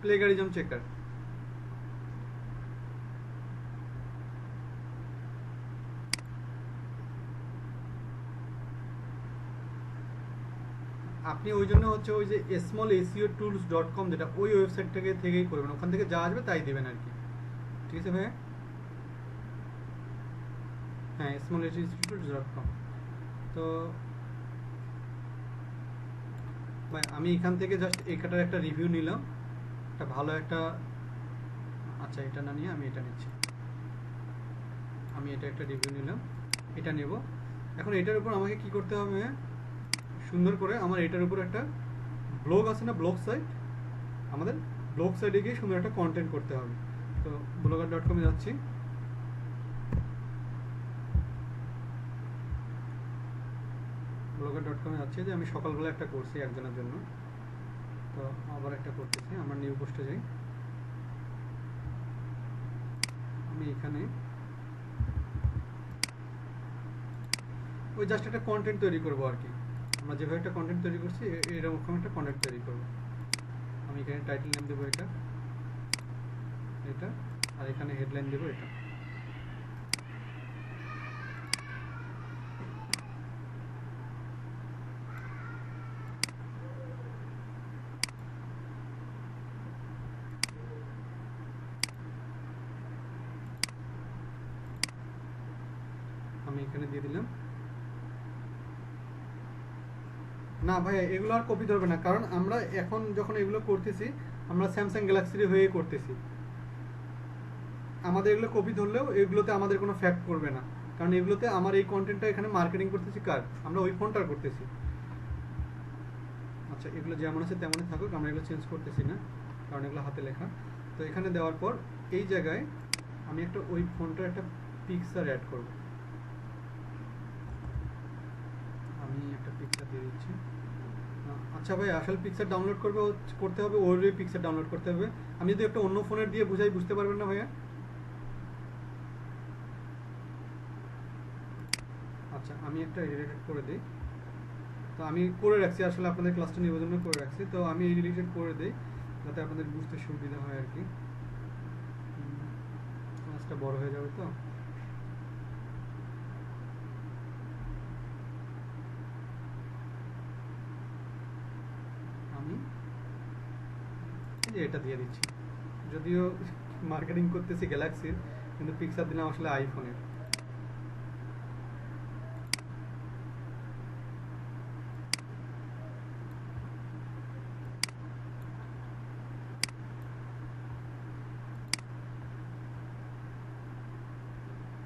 Plagiarism checker. আপনি ওই জন্য হচ্ছে ওই যে smallSEOtools.com যেটা ওই ওয়েবসাইট থেকেই করবেন, ওখান থেকে যা আসবে তাই দেবেন আর কি। ঠিক আছে ভাইয়া? হ্যাঁ, smallSEOtools.com। তো ভাই আমি এখান থেকে জাস্ট এটার একটা রিভিউ নিলাম, একটা ভালো একটা, আচ্ছা এটা না নিয়ে আমি এটা নিচ্ছি, আমি এটা একটা রিভিউ নিলাম, এটা নেব। এখন এটার উপর আমাকে কি করতে হবে, সুন্দর করে আমার এটার উপর একটা ব্লগ আছে না, ব্লগ সাইট, আমাদের ব্লগ সাইটে গিয়ে সুন্দর একটা কন্টেন্ট করতে হবে। তো blogger.com এ যাচ্ছি, blogger.com এ যাচ্ছি, যে আমি সকালবেলা একটা করছি একজনের জন্য, তো আবার একটা করতেছি। আমরা নিউ পোস্টে যাই, আমি এখানে ওই জাস্ট একটা কন্টেন্ট তৈরি করবো আর কি। আমরা যেভাবে একটা কন্টেন্ট তৈরি করছি এরকম একটা কন্টেন্ট তৈরি করবো। আমি এখানে টাইটেল নেম দেবো এটা, আর এখানে হেডলাইন দেবো এটা। আমি এখানে দিয়ে দিলাম। না ভাইয়া এগুলো আর কপি ধরবে না, কারণ আমরা এখন যখন এগুলো করতেছি আমরা স্যামসাং গ্যালাক্সির হয়ে করতেছি। আমাদের এগুলো কপি ধরলেও এগুলোতে আমাদের কোনো ফ্যাক্ট করবে না, কারণ এগুলোতে আমার এই কন্টেন্টটা এখানে মার্কেটিং করতেছি কার, আমরা ওই ফোনটার করতেছি। আচ্ছা এগুলো যেমন আছে তেমনই থাকুক, আমরা এগুলো চেঞ্জ করতেছি না, কারণ এগুলো হাতে লেখা। তো এখানে দেওয়ার পর এই জায়গায় আমি একটা ওই ফোনটার একটা পিকচার অ্যাড করব। আমি একটা পিকচার দিয়ে দিচ্ছি। আচ্ছা ভাই, আসলে পিকচার ডাউনলোড করতে হবে ওর পিকচার ডাউনলোড করতে হবে। আমি যদি একটা অন্য ফোনের দিয়ে বুঝাই বুঝতে পারবেন না ভাইয়া। আচ্ছা আমি একটা রিলেটেড করে দিই, তো আমি করে রাখছি আসলে আপনাদের ক্লাসটা নেওয়ার জন্য করে রাখছি, তো আমি এই রিলেটেড করে দিই যাতে আপনাদের বুঝতে সুবিধা হয় আর কি। ক্লাসটা বড় হয়ে যাবে তো। আমি এটা দিয়ে দিচ্ছি, যদিও মার্কেটিং করতেছি গ্যালাক্সির, কিন্তু পিকচার দিলাম আসলে আইফোনের।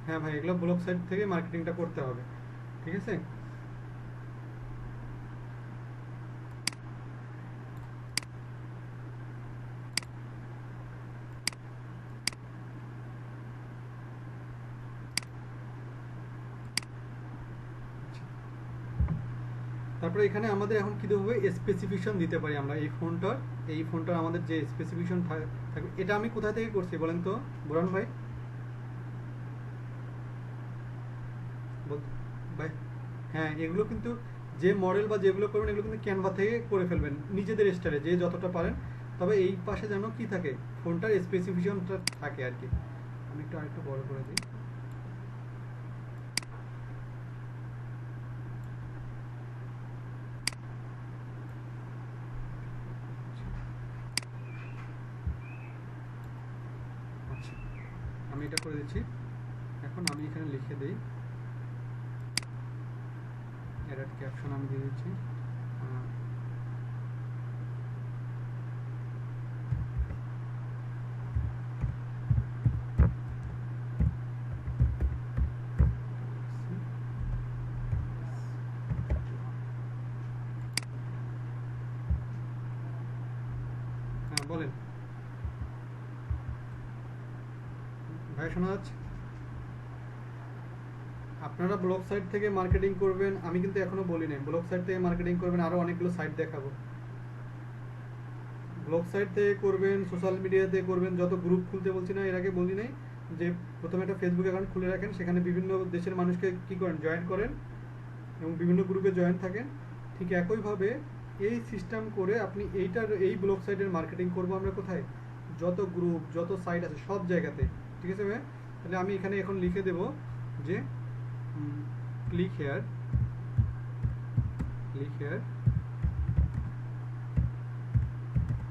হ্যাঁ ভাই, এগুলো ব্লগ সাইট থেকে মার্কেটিংটা করতে হবে, ঠিক আছে। তারপরে এখানে আমাদের এখন কি দেবো, স্পেসিফিকেশন দিতে পারি আমরা এই ফোনটার আমাদের যে স্পেসিফিকেশন থাকবে। এটা আমি কোথা থেকে করছি বলেন তো বুরান ভাই? ভাই হ্যাঁ, এগুলো কিন্তু যে মডেল বা যেগুলো করবেন এগুলো কিন্তু ক্যানভা থেকে করে ফেলবেন নিজেদের স্টাইলে, যে যতটা পারেন। তবে এই পাশে যেন কি থাকে, ফোনটার স্পেসিফিকেশনটা থাকে আর কি। আমি একটু আরেকটু বড় করে দিই। আচ্ছা আমি এটা করে দিচ্ছি। এখন আমি এখানে লিখে দিই, এডার ক্যাপশন আমি দিয়ে দিচ্ছি। হ্যাঁ বলেন ভাই, শোনা যাচ্ছে? আপনারা ব্লগ সাইট থেকে মার্কেটিং করবেন, আমি কিন্তু এখনো বলি নাই ব্লগ সাইট থেকে মার্কেটিং করবেন, আরো অনেকগুলো সাইট দেখাবো। ব্লগ সাইট থেকে করবেন, সোশ্যাল মিডিয়াতে করবেন, যত গ্রুপ খুলতে বলছি না, এর আগে বলি নাই যে প্রথমে একটা ফেসবুক অ্যাকাউন্ট খুলে রাখেন, সেখানে বিভিন্ন দেশের মানুষকে কি করেন, জয়েন করেন এবং বিভিন্ন গ্রুপে জয়েন থাকেন। ঠিক একইভাবে এই সিস্টেম করে আপনি এই ব্লগ সাইটের মার্কেটিং করব আমরা কোথায়, যত গ্রুপ যত সাইট আছে সব জায়গাতে। ঠিক আছে ভাইয়া? তাহলে আমি এখানে এখন লিখে দেব যে click here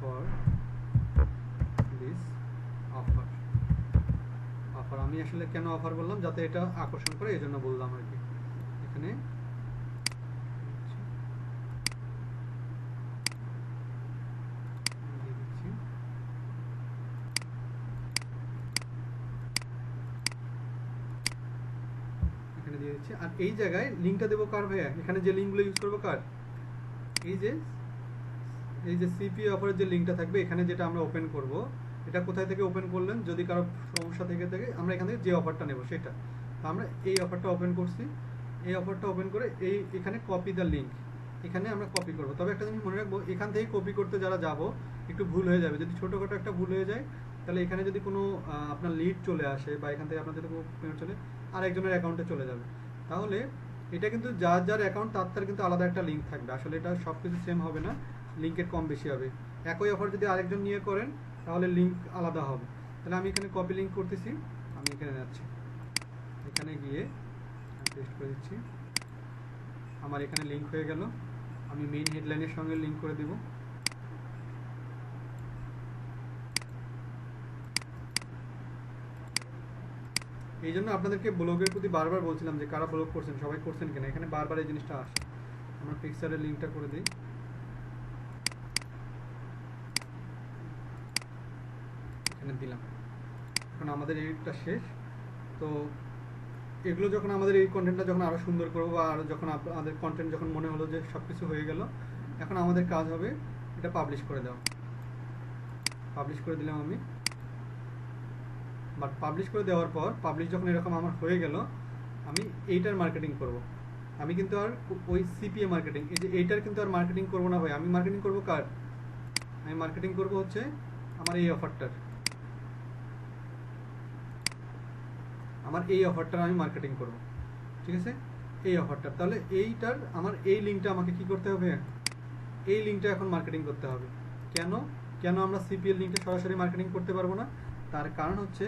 for this offer. আমি আসলে কেন অফার বললাম, যাতে এটা আকর্ষণ করে এই জন্য বললাম আর কি। এখানে দিয়ে দিচ্ছি। আর এই জায়গায় লিঙ্কটা দেবো কার ভাইয়া, এখানে যে লিঙ্কগুলো ইউজ করবো কার, এই যে সিপি অফারের যে লিঙ্কটা থাকবে এখানে, যেটা আমরা ওপেন করব, এটা কোথায় থেকে ওপেন করলেন, যদি কারো সমস্যা থেকে থাকে আমরা এখান থেকে যে অফারটা নেব সেটা। তো আমরা এই অফারটা ওপেন করছি, এই অফারটা ওপেন করে এখানে কপি দ্য লিঙ্ক, এখানে আমরা কপি করব। তবে একটা জিনিস মনে রাখবো, এখান থেকে কপি করতে যারা যাব একটু ভুল হয়ে যাবে। যদি ছোটোখাটো একটা ভুল হয়ে যায়, তাহলে এখানে যদি কোনো আপনার লিড চলে আসে বা এখান থেকে আপনার যদি কোনো পেমেন্ট চলে আরেকজনের অ্যাকাউন্টে চলে যাবে, তাহলে এটা কিন্তু যার অ্যাকাউন্ট তার কিন্তু আলাদা একটা লিঙ্ক থাকবে। আসলে এটা সব কিছু সেম হবে না, লিঙ্কের কম বেশি হবে। একই অফার যদি আরেকজন নিয়ে করেন তাহলে লিঙ্ক আলাদা হবে। তাহলে আমি এখানে কপি লিঙ্ক করতেছি, আমি এখানে যাচ্ছি, এখানে গিয়ে পেস্ট করে দিচ্ছি, আমার এখানে লিঙ্ক হয়ে গেল। আমি মেইন হেডলাইনের সঙ্গে লিঙ্ক করে দিব। এই জন্য আপনাদেরকে ব্লগের প্রতি বারবার বলছিলাম যে কারা ব্লগ করছেন, সবাই করছেন কিনা, এখানে বারবার এই জিনিসটা আসে। আমরা পিকচারের লিঙ্কটা করে দিই, এখানে দিলাম। এখন আমাদের এইটা শেষ। তো এগুলো যখন আমাদের এই কন্টেন্টটা যখন আরও সুন্দর করবো, বা আরও যখন আমাদের কন্টেন্ট যখন মনে হলো যে সব কিছু হয়ে গেল, এখন আমাদের কাজ হবে এটা পাবলিশ করে দেওয়া। পাবলিশ করে দিলাম আমি। বাট পাবলিশ করে দেওয়ার পর, পাবলিশ যখন এরকম আমার হয়ে গেল, আমি এইটার মার্কেটিং করব। আমি কিন্তু আর ওই সিপিএ মার্কেটিং, এই যে এইটার কিন্তু আর মার্কেটিং করবো না ভাই। আমি মার্কেটিং করবো কার, আমি মার্কেটিং করবো হচ্ছে আমার এই অফারটার, আমি মার্কেটিং করব। ঠিক আছে, এই অফারটার। তাহলে এইটার আমার এই লিঙ্কটা আমাকে কি করতে হবে, এই লিঙ্কটা এখন মার্কেটিং করতে হবে। কেন আমরা সিপিএল লিঙ্কটা সরাসরি মার্কেটিং করতে পারবো না? তার কারণ হচ্ছে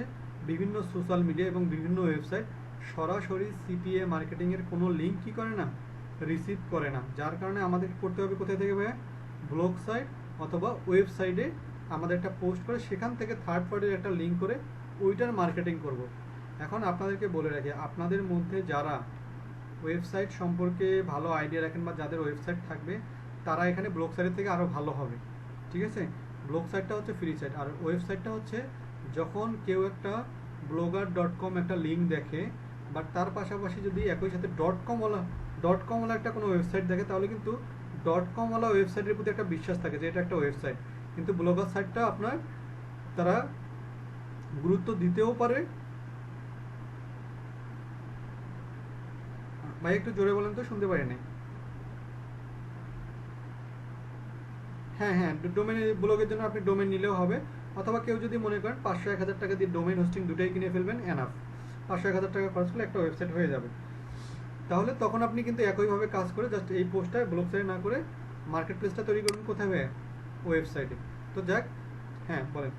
বিভিন্ন সোশ্যাল মিডিয়া এবং বিভিন্ন ওয়েবসাইট সরাসরি সিপিএ মার্কেটিংয়ের কোনো লিঙ্ক কি করে না, রিসিভ করে না। যার কারণে আমাদের করতে হবে কোথায় থেকে ভাইয়া, ব্লগ সাইট অথবা ওয়েবসাইটে আমাদের একটা পোস্ট করে সেখান থেকে থার্ড পার্টির একটা লিঙ্ক করে ওইটার মার্কেটিং করব। এখন আপনাদেরকে বলে রাখি, আপনাদের মধ্যে যারা ওয়েবসাইট সম্পর্কে ভালো আইডিয়া রাখেন বা যাদের ওয়েবসাইট থাকবে, তারা এখানে ব্লগ সাইটের থেকে আরও ভালো হবে। ঠিক আছে, ব্লগ সাইটটা হচ্ছে ফ্রি সাইট, আর ওয়েবসাইটটা হচ্ছে যখন কেউ একটা blogger.com একটা লিঙ্ক দেখে, বাট তার পাশাপাশি যদি একই সাথে ডট কমওয়ালা একটা কোনো ওয়েবসাইট দেখে, তাহলে কিন্তু .com ওয়ালা ওয়েবসাইটের প্রতি একটা বিশ্বাস থাকে যে এটা একটা ওয়েবসাইট। কিন্তু ব্লগার সাইটটা আপনার তারা গুরুত্ব দিতেও পারে। ভাই একটু জোরে বলেন তো, শুনতে পারি নাই। হ্যাঁ, ডোমেন, ব্লগের জন্য আপনি ডোমেন নিলেও হবে, অথবা কেউ যদি মনে করেন 500-1000 টাকা দিয়ে ডোমেন হোস্টিং দুটোই কিনে ফেলবেন, এনাফ। 500-1000 টাকা খরচ করলে একটা ওয়েবসাইট হয়ে যাবে। তাহলে তখন আপনি কিন্তু একইভাবে কাজ করে জাস্ট এই পোস্টটা ব্লগ সাইটে না করে মার্কেট প্লেসটা তৈরি করবেন কোথায় ভাই, ওয়েবসাইটে। তো যাক, হ্যাঁ বলেন।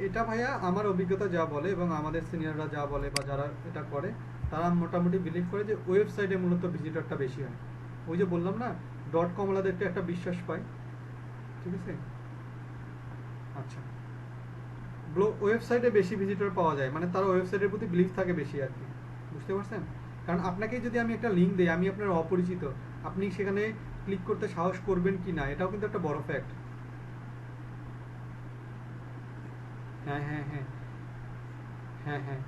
এটা ভাইয়া আমার অভিজ্ঞতা যা বলে এবং আমাদের সিনিয়ররা যা বলে বা যারা এটা করে, তারা মোটামুটি বিলিভ করে যে ওয়েবসাইটে মূলত ভিজিটরটা বেশি হয়। ওই যে বললাম না, .com ওয়ালাদেরকে একটা বিশ্বাস পায়। ঠিক আছে, আচ্ছা, ওয়েবসাইটে বেশি ভিজিটর পাওয়া যায়, মানে তার ওয়েবসাইটের প্রতি বিলিভ থাকে বেশি আর কি। বুঝতে পারছেন? কারণ আপনাকে যদি আমি একটা লিঙ্ক দিই, আমি আপনার অপরিচিত, আপনি সেখানে ক্লিক করতে সাহস করবেন কি না, এটাও কিন্তু একটা বড় ফ্যাক্ট। হ্যাঁ হ্যাঁ হ্যাঁ হ্যাঁ হ্যাঁ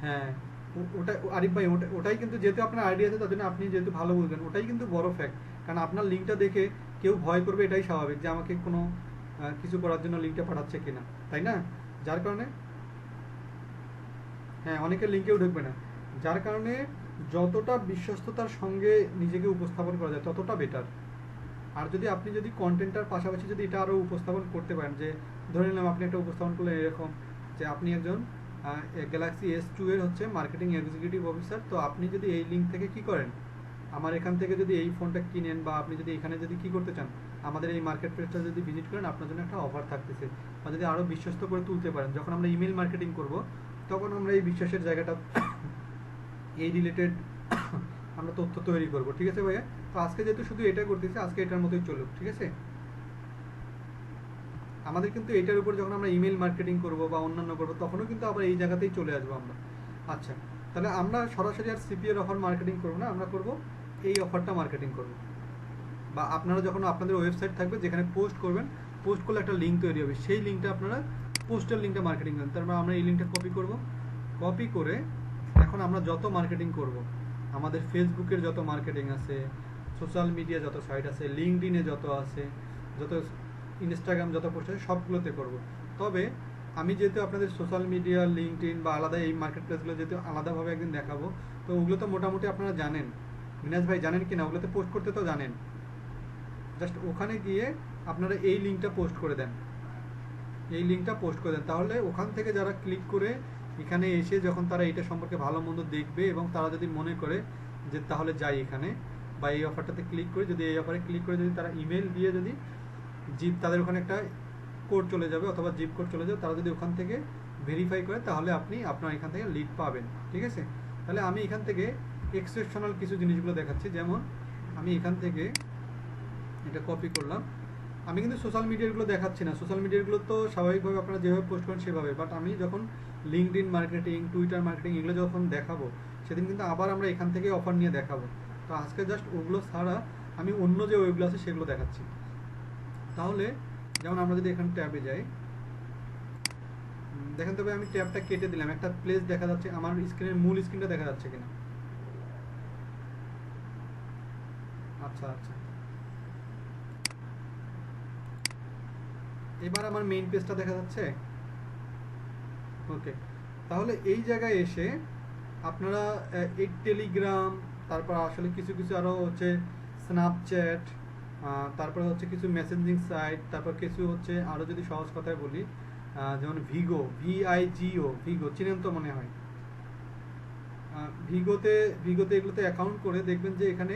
হ্যাঁ ওটা আরিফ ভাই, ওটাই কিন্তু, যেহেতু আপনার আইডিয়া আছে তার জন্য আপনি যেহেতু ভালো বুঝবেন, ওটাই কিন্তু বড় ফ্যাক্ট। কারণ আপনার লিঙ্কটা দেখে কেউ ভয় করবে, এটাই স্বাভাবিক, যে আমাকে কোনো কিছু করার জন্য লিঙ্কটা পাঠাচ্ছে কিনা, তাই না? যার কারণে হ্যাঁ, অনেকের লিঙ্কেও ঢুকবে না। যার কারণে যতটা বিশ্বস্ততার সঙ্গে নিজেকে উপস্থাপন করা যায় ততটা বেটার। আর যদি কন্টেন্টটার পাশাপাশি যদি এটা আরও উপস্থাপন করতে পারেন, যে ধরে নিলাম আপনি একটা উপস্থাপন করলেন এরকম যে আপনি একজন গ্যালাক্সি S2 এর হচ্ছে মার্কেটিং এক্সিকিউটিভ অফিসার। তো আপনি যদি এই লিঙ্ক থেকে কি করেন, আমার এখান থেকে যদি এই ফোনটা কিনেন বা আপনি যদি এখানে যদি কি করতে চান, আমাদের এই মার্কেট প্লেসটা যদি ভিজিট করেন, আপনার জন্য একটা অফার থাকতেছে, বা যদি আরও বিশ্বস্ত করে তুলতে পারেন। যখন আমরা ইমেল মার্কেটিং করব, তখন আমরা এই বিশ্বাসের জায়গাটা এই রিলেটেড আমরা তথ্য তৈরি করব। ঠিক আছে ভাইয়া? তো আজকে যেহেতু শুধু এটা করতেছি, আজকে এটার মতোই চলুক। ঠিক আছে? আমাদের কিন্তু এটার উপর যখন আমরা ইমেল মার্কেটিং করব বা অন্যান্য করব, তখনও কিন্তু আবার এই জায়গাতেই চলে আসবো আমরা। আচ্ছা, তাহলে আমরা সরাসরি আর সিপিএর অফার মার্কেটিং করব না, আমরা করব এই অফারটা মার্কেটিং করব। বা আপনারা যখন আপনাদের ওয়েবসাইট থাকবে, যেখানে পোস্ট করবেন, পোস্ট করলে একটা লিঙ্ক তৈরি হবে, সেই লিঙ্কটা আপনারা পোস্টের লিঙ্কটা মার্কেটিং করেন। তারপর আমরা এই লিঙ্কটা কপি করব, কপি করে এখন আমরা যত মার্কেটিং করব, আমাদের ফেসবুকের যত মার্কেটিং আছে, সোশ্যাল মিডিয়া যত সাইট আছে, লিঙ্কডইনে যত আছে, যত ইনস্টাগ্রাম যত পোস্ট আছে, সবগুলোতে করব। তবে আমি যেহেতু আপনাদের সোশ্যাল মিডিয়া, লিঙ্কডইন বা আলাদা এই মার্কেট প্লেসগুলো যেহেতু আলাদাভাবে একদিন দেখাবো, তো ওগুলো তো মোটামুটি আপনারা জানেন। মিনাজ ভাই জানেন কি না? ওগুলোতে পোস্ট করতে তো জানেন। জাস্ট ওখানে গিয়ে আপনারা এই লিঙ্কটা পোস্ট করে দেন, এই লিঙ্কটা পোস্ট করে দেন। তাহলে ওখান থেকে যারা ক্লিক করে এখানে এসে যখন তারা এটা সম্পর্কে ভালো মন্দ দেখবে, এবং তারা যদি মনে করে যে তাহলে যাই এখানে, বা এই অফারটাতে ক্লিক করে, যদি এই অফারে ক্লিক করে যদি তারা ইমেল দিয়ে যদি জিপ, তাদের ওখানে একটা কোড চলে যাবে অথবা জিপ কোড চলে যাবে, তারা যদি ওখান থেকে ভেরিফাই করে, তাহলে আপনি আপনার এখান থেকে লিড পাবেন। ঠিক আছে? তাহলে আমি এখান থেকে এক্সেপশনাল কিছু জিনিসগুলো দেখাচ্ছি। যেমন আমি এখান থেকে এটা কপি করলাম। আমি কিন্তু সোশ্যাল মিডিয়াগুলো দেখাচ্ছি না, সোশ্যাল মিডিয়াগুলো তো স্বাভাবিকভাবে আপনারা যেভাবে পোস্ট করেন সেভাবে। বাট আমি যখন লিঙ্কডইন মার্কেটিং, টুইটার মার্কেটিং এগুলো যখন দেখাবো, সেদিন কিন্তু আবার আমরা এখান থেকে অফার নিয়ে দেখাবো। তো আজকে জাস্ট ওগুলো ছাড়া আমি অন্য যে ওয়েবগুলো আছে সেগুলো দেখাচ্ছি। তাহলে যেমন আমরা যদি এখানে ট্যাবে যাই, দেখেন, তবে আমি ট্যাবটা কেটে দিলাম, একটা প্লেস দেখা যাচ্ছে, আমার স্ক্রিনের মূল স্ক্রিনটা দেখা যাচ্ছে কিনা। আচ্ছা আচ্ছা, এবার আমার মেইন পেজটা দেখা যাচ্ছে। ওকে, তাহলে এই জায়গায় এসে আপনারা এই টেলিগ্রাম, তারপর আসলে কিছু কিছু আরও হচ্ছে স্ন্যাপচ্যাট, তারপরে হচ্ছে কিছু মেসেঞ্জিং সাইট, তারপর কিছু হচ্ছে আরও যদি সহজ কথায় বলি, যেমন ভিগো, VIGO, ভিগো চিনেন তো মনে হয়। ভিগোতে ভিগোতে এগুলোতে অ্যাকাউন্ট করে দেখবেন যে এখানে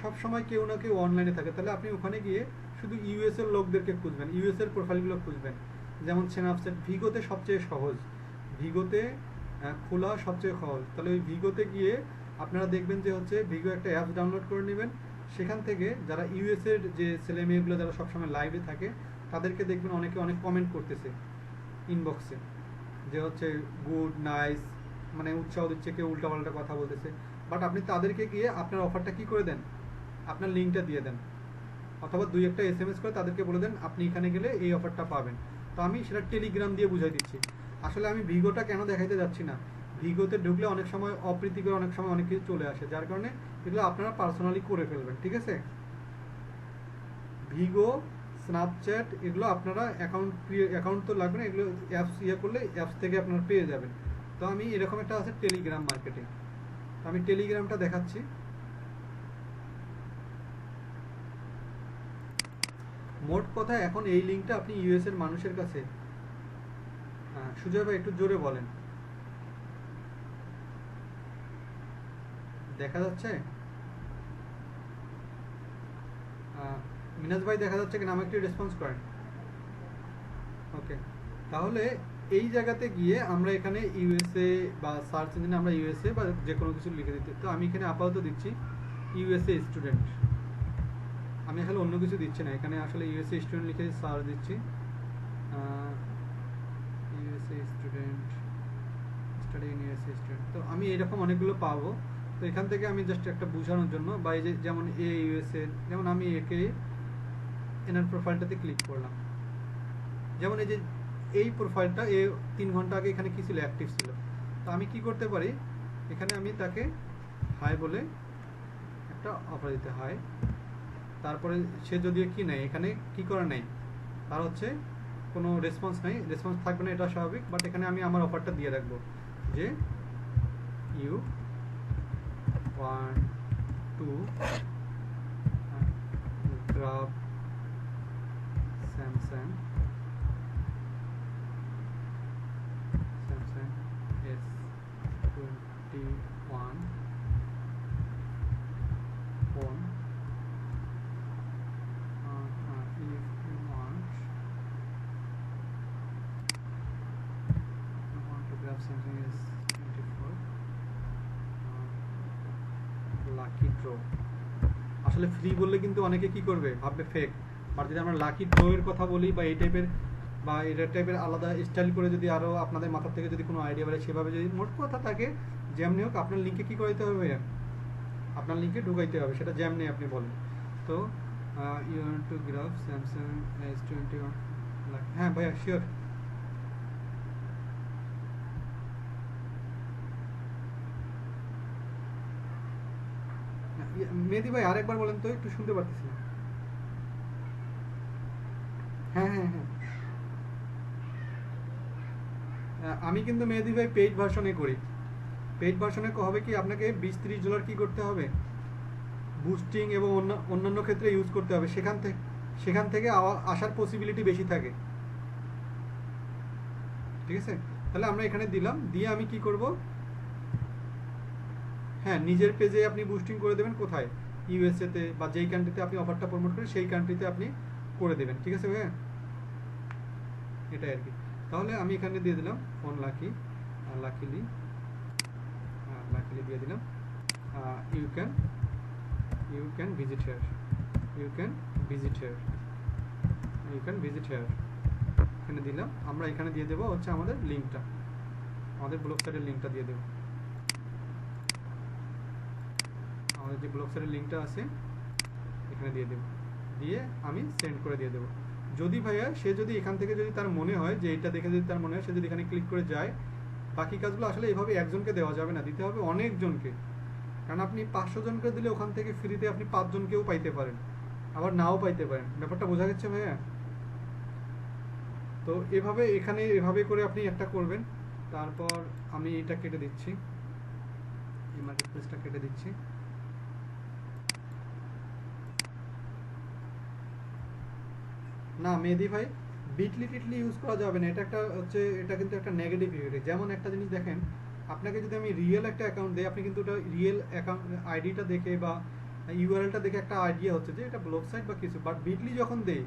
সব সময় কেউ না কেউ অনলাইনে থাকে। তাহলে আপনি ওখানে গিয়ে শুধু ইউএস এর লোকদেরকে খুঁজবেন, ইউএস এর প্রোফাইলগুলো খুঁজবেন। যেমন স্ন্যাপচ্যাট ভিগোতে সবচেয়ে সহজ, ভিগোতে খোলা সবচেয়ে সহজ। তাহলে ওই ভিগোতে গিয়ে আপনারা দেখবেন যে হচ্ছে ভিগো একটা অ্যাপস ডাউনলোড করে নেবেন। সেখান থেকে যারা ইউএস এর যে ছেলে মেয়েগুলো যারা সবসময় লাইভে থাকে, তাদেরকে দেখবেন অনেকে অনেক কমেন্ট করতেছে ইনবক্সে, যে হচ্ছে গুড, নাইস, মানে উৎসাহ দিচ্ছে, কেউ উল্টাপাল্টা কথা বলতেছে। বাট আপনি তাদেরকে গিয়ে আপনার অফারটা কি করে দেন, আপনার লিঙ্কটা দিয়ে দেন, অথবা দুই একটা SMS করে তাদেরকে বলে দেন আপনি এখানে গেলে এই অফারটা পাবেন। তো আমি সেটা টেলিগ্রাম দিয়ে বুঝাই দিচ্ছি। আসলে আমি ভিগোটা কেন দেখাইতে যাচ্ছি না, ভিগোতে ঢুকলে অনেক সময় অপ্রীতিকর, অনেক সময় অনেক কিছু চলে আসে, যার কারণে এগুলো আপনারা পার্সোনালি করে ফেলবেন। ঠিক আছে? ভিগো, স্ন্যাপচ্যাট এগুলো আপনারা অ্যাকাউন্ট তো লাগবে না, এগুলো অ্যাপস করলে অ্যাপস থেকে আপনারা পেয়ে যাবেন। তো আমি এরকম একটা আছে টেলিগ্রাম মার্কেটিং, তো আমি টেলিগ্রামটা দেখাচ্ছি। মোট কথা এখন এই লিঙ্কটা আপনি ইউএস এর মানুষের কাছে, সুজয় ভাই একটু জোরে বলেন, দেখা যাচ্ছে? মিনাজ ভাই দেখা যাচ্ছে কিনা, আমাকে একটু রেসপন্স করেন। ওকে, তাহলে এই জায়গাতে গিয়ে আমরা এখানে ইউএসএ বা সার্চ ইঞ্জিনে আমরা ইউএসএ বা যে কোনো কিছু লিখে দিতে, তো আমি এখানে আপাতত দিচ্ছি ইউএসএ স্টুডেন্ট, আমি আসলে অন্য কিছু দিচ্ছি না, এখানে আসলে ইউএসএ স্টুডেন্ট লিখে সার্চ দিচ্ছি। USA student, study in USA student, তো আমি এরকম অনেকগুলো পাবো। তো এখান থেকে আমি জাস্ট একটা বোঝানোর জন্য, বা এই যে যেমন ইউএসএ, যেমন আমি একে এনার প্রোফাইলটাতে ক্লিক করলাম, যেমন এই যে এই প্রোফাইলটা 3 ঘন্টা আগে এখানে কি ছিল, অ্যাক্টিভ ছিল। তো আমি কি করতে পারি, এখানে আমি তাকে হাই বলে একটা অফার দিতে, হাই, তারপরে সে যদিও কি নেই, এখানে কি করে নেই, তার হচ্ছে কোনো রেসপন্স নেই, রেসপন্স থাকবে না, এটা স্বাভাবিক। বাট এখানে আমি আমার অফারটা দিয়ে রাখবো যে you 1 2 grab Samsung S21 phone. If you want to grab something S24 lucky draw. আসলে ফ্রি বললে কিন্তু অনেকে কি করবে, ভাববে ফেক। আর যদি আমরা লাকি ড্র এর কথা বলি বা এই টাইপের বা এই টাইপের আলাদা স্টাইল করে যদি আরও আপনাদের মাথা থেকে যদি কোনো আইডিয়া বাড়ে, সেভাবে যদি মোট কথা থাকে, যেমনি হোক আপনার লিঙ্কে কী করতে হবে, আপনার লিঙ্কে ঢুকাইতে হবে, সেটা যেমনি আপনি বলেন। তো you want to grab Samsung S21 lucky, হ্যাঁ ভাইয়া শিওর। মেহেদি ভাই আরেকবার বলেন তো, একটু শুনতে পারতেছি না। হ্যাঁ হ্যাঁ হ্যাঁ, আমি কিন্তু মেহেদি ভাই পেইড ভার্সনে করি। পেইড ভার্সনে হবে কি, আপনাকে $20-30 কি করতে হবে, বুস্টিং এবং অন্যান্য ক্ষেত্রে ইউজ করতে হবে। সেখান থেকে আসার পসিবিলিটি বেশি থাকে। ঠিক আছে, তাহলে আমরা এখানে দিলাম, দিয়ে আমি কি করব, হ্যাঁ নিজের পেজে আপনি বুস্টিং করে দেবেন। কোথায়, ইউএসএতে বা যেই কান্ট্রিতে আপনি অফারটা প্রমোট করেন সেই কান্ট্রিতে আপনি করে দেবেন। ঠিক আছে ভাইয়া, এটাই আর কি। তাহলে আমি এখানে দিয়ে দিলাম ফোন লাকি, লাকিলি দিয়ে দিলাম you can visit here, you can visit here এখানে দিলাম। আমরা এখানে দিয়ে দেবো হচ্ছে আমাদের লিঙ্কটা, আমাদের ব্লগ সাইটের লিঙ্কটা দিয়ে দেবো। আমাদের যে ব্লগ সাইটের লিঙ্কটা আছে এখানে দিয়ে দেবো, দিয়ে আমি সেন্ড করে দিয়ে দেবো। যদি ভাইয়া সে যদি এখান থেকে যদি তার মনে হয় যে এটা দেখে যদি তার মনে হয়, সে যদি এখানে ক্লিক করে যায়, বাকি কাজগুলো আসলে এইভাবে একজনকে দেওয়া যাবে না, দিতে হবে অনেকজনকে। কারণ আপনি 500 জনকে দিলে ওখান থেকে ফ্রিতে আপনি 5 জনকেও পাইতে পারেন, আবার নাও পাইতে পারেন। ব্যাপারটা বোঝা যাচ্ছে ভাইয়া? তো এভাবে করে আপনি একটা করবেন। তারপর আমি এটা কেটে দিচ্ছি, এই মার্কেট প্লেসটা কেটে দিচ্ছি। না মেহেদি ভাই, বিটলি টিটলি ইউজ করা যাবে না, এটা একটা হচ্ছে, এটা কিন্তু একটা নেগেটিভ ইফেক্ট। যেমন একটা জিনিস দেখেন, আপনাকে যদি আমি রিয়েল একটা অ্যাকাউন্ট দিই, আপনি কিন্তু ওটা রিয়েল অ্যাকাউন্ট আইডিটা দেখে বা ইউআরএলটা দেখে একটা আইডিয়া হচ্ছে যে এটা ব্লগ সাইট বা কিছু। বাট বিটলি যখন দেই,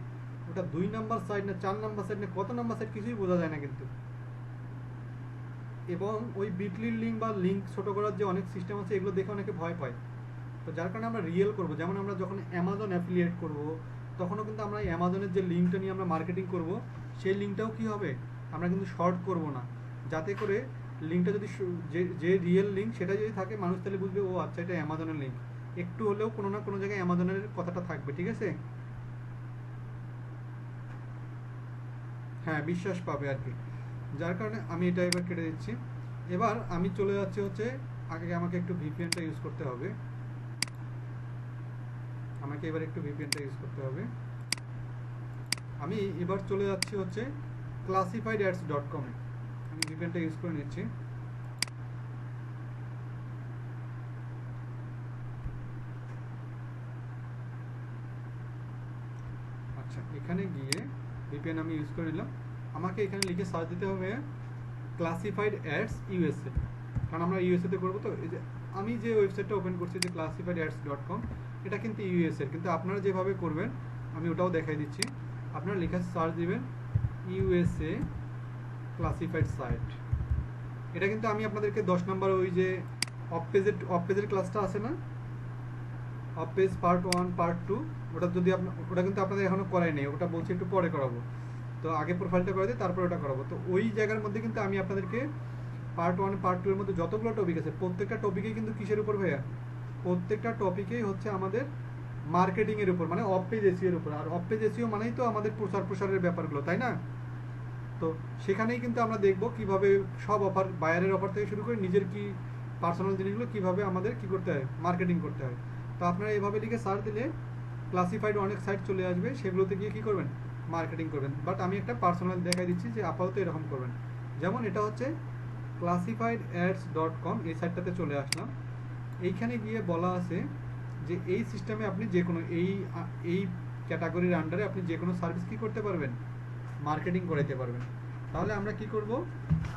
ওটা 2 নাম্বার সাইট না 4 নাম্বার সাইট না কত নাম্বার সাইট কিছুই বোঝা যায় না কিন্তু। এবং ওই বিটলির লিঙ্ক বা লিঙ্ক ছোট করার যে অনেক সিস্টেম আছে, এগুলো দেখে অনেকে ভয় পায়। তো যার কারণে আমরা রিয়েল করব। যেমন আমরা যখন অ্যামাজন অ্যাফিলিয়েট করব, তখনও কিন্তু আমরা অ্যামাজনের যে লিঙ্কটা নিয়ে আমরা মার্কেটিং করব, সেই লিঙ্কটাও কি হবে, আমরা কিন্তু শর্ট করব না, যাতে করে লিঙ্কটা যদি যে রিয়েল লিঙ্ক সেটা যদি থাকে, মানুষ তাহলে বুঝবে ও আচ্ছা এটা অ্যামাজনের লিঙ্ক, একটু হলেও কোনো না কোনো জায়গায় অ্যামাজনের কথাটা থাকবে। ঠিক আছে, হ্যাঁ বিশ্বাস পাবে আর কি। যার কারণে আমি এটা এবার কেটে দিচ্ছি। এবার আমি চলে যাচ্ছি হচ্ছে, আগে আমাকে একটু ভিপিএনটা ইউজ করতে হবে, আমি এবার চলে যাচ্ছি হচ্ছে classifiedads.com এ। আমি ভিপিএনটা ইউজ করে নিচ্ছি। আচ্ছা, এখানে গিয়ে ভিপিএন আমি ইউজ করে নিলাম। আমাকে এখানে লিখে সার্চ দিতে হবে ক্লাসিফাইড অ্যাডস ইউএসএ, কারণ আমরা ইউএসএতে করবো। তো এই যে আমি যে ওয়েবসাইটটা ওপেন করছি, যে classifiedads.com, এটা কিন্তু ইউএসএর, কিন্তু আপনারা যেভাবে করবেন আমি ওটাও দেখাই দিচ্ছি। আপনারা লেখা সার্চ দিবেন ইউএসএ ক্লাসিফাইড সাইট। এটা কিন্তু আমি আপনাদেরকে 10 নম্বর ওই যে অফ পেজের ক্লাসটা আছে না, অফ পেজ পার্ট 1 পার্ট 2, ওটা কিন্তু আপনাদের এখনো করাই নেই, ওটা বলছি একটু পরে করাবো। তো আগে প্রোফাইলটা করে দিই, তারপর ওটা করাবো। তো ওই জায়গার মধ্যে কিন্তু আমি আপনাদেরকে পার্ট 1 পার্ট 2 এর মধ্যে যতগুলো টপিক আছে, প্রত্যেকটা টপিকেই কিন্তু কিসের উপর ভাইয়া, প্রত্যেকটা টপিকেই হচ্ছে আমাদের মার্কেটিং এর উপর, মানে অফ পেজ এসইও এর উপর। আর অফ পেজ এসইও মানেই তো আমাদের প্রসারের ব্যাপারগুলো, তাই না? তো সেখানেই কিন্তু আমরা দেখব কিভাবে সব অফার, বায়ারের অফার থেকে শুরু করে নিজের কি পার্সোনাল জিনিসগুলো কিভাবে আমাদের কি করতে হয়, মার্কেটিং করতে হয়। তো আপনারা এইভাবে লিখে সার্চ দিলে ক্লাসিফাইড অনেক সাইট চলে আসবে, সেগুলোতে গিয়ে কি করবেন, মার্কেটিং করবেন। বাট আমি একটা পার্সোনাল দেখাই দিচ্ছি যে আপাতত এরকম করবেন। যেমন এটা হচ্ছে classifiedads.com, এই সাইটটাতে চলে আসলাম। এইখানে গিয়ে বলা আছে যে এই সিস্টেমে আপনি যে কোনো এই ক্যাটাগরির আন্ডারে আপনি যে কোনো সার্ভিস কি করতে পারবেন, মার্কেটিং করাইতে পারবেন। তাহলে আমরা কি করব,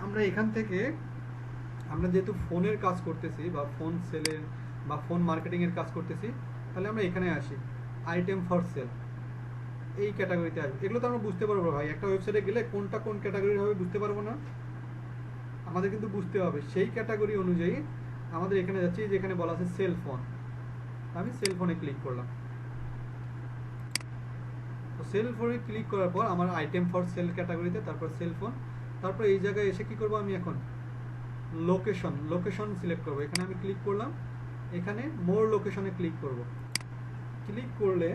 আমরা এখান থেকে আমরা যেহেতু ফোনের কাজ করতেছি বা ফোন সেলের বা ফোন মার্কেটিংয়ের কাজ করতেছি, তাহলে আমরা এখানে আসি আইটেম ফর সেল, এই ক্যাটাগরিতে আসবে। এগুলো তো আমরা বুঝতে পারবো ভাই, একটা ওয়েবসাইটে গেলে কোনটা কোন ক্যাটাগরির হবে বুঝতে পারবো না, আমাদের কিন্তু বুঝতে হবে সেই ক্যাটাগরি অনুযায়ী। আমাদের এখানে যাচ্ছি, যেখানে বলা আছে সেল ফোন, আমি সেল ফোনে ক্লিক করলাম। তো সেল ফোনে ক্লিক করার পর আমার আইটেম ফর সেল ক্যাটাগরিতে, তারপর সেল ফোন, তারপর এই জায়গায় এসে কি করব আমি এখন লোকেশন সিলেক্ট করব। এখানে আমি ক্লিক করলাম, এখানে মোর লোকেশনে ক্লিক করব। ক্লিক করলে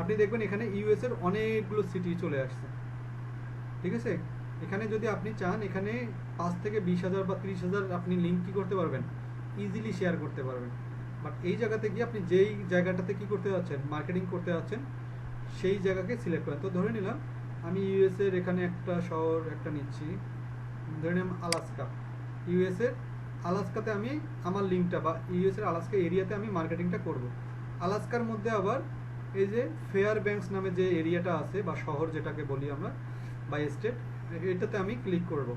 আপনি দেখবেন এখানে ইউএস এর অনেকগুলো সিটি চলে আসছে, ঠিক আছে। এখানে যদি আপনি চান, এখানে 5 থেকে 20,000 বা 30,000 আপনি লিঙ্ক কি করতে পারবেন, ইজিলি শেয়ার করতে পারবেন। বাট এই জায়গাতে গিয়ে আপনি যেই জায়গাটাতে কি করতে যাচ্ছেন, মার্কেটিং করতে যাচ্ছেন, সেই জায়গাকে সিলেক্ট করেন। তো ধরে নিলাম আমি ইউএস এর এখানে একটা শহর একটা নিচ্ছি, ধরে নিলাম আলাস্কা। ইউএস এর আলাস্কাতে আমি আমার লিঙ্কটা, বা ইউএস এর আলাস্কা এরিয়াতে আমি মার্কেটিংটা করব। আলাস্কার মধ্যে আবার এই যে ফেয়ার ব্যাংকস নামে যে এরিয়াটা আছে বা শহর যেটাকে বলি আমরা, বা স্টেট, এটাতে আমি ক্লিক করব।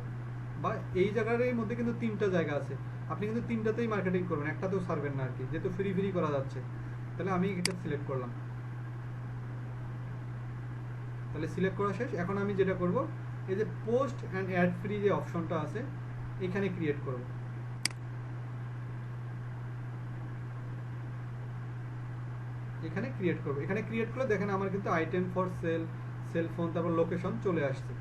বা এই জায়গার মধ্যে কিন্তু 3টা জায়গা আছে, আপনি কিন্তু 3টাতেই মার্কেটিং করবেন, একটাতেও ছাড়বেন না আর কি, যেহেতু ফ্রি করা যাচ্ছে। তাহলে আমি এটা সিলেক্ট করলাম। তাহলে সিলেক্ট করা শেষ। এখন আমি যেটা করব, এই যে পোস্ট অ্যান্ড অ্যাড ফ্রি যে অপশনটা আছে, এখানে ক্রিয়েট করব। এখানে ক্রিয়েট করব। এখানে ক্রিয়েট করলে দেখেন আমার কিন্তু item for sale, cell phone, তারপর লোকেশন চলে আসছে।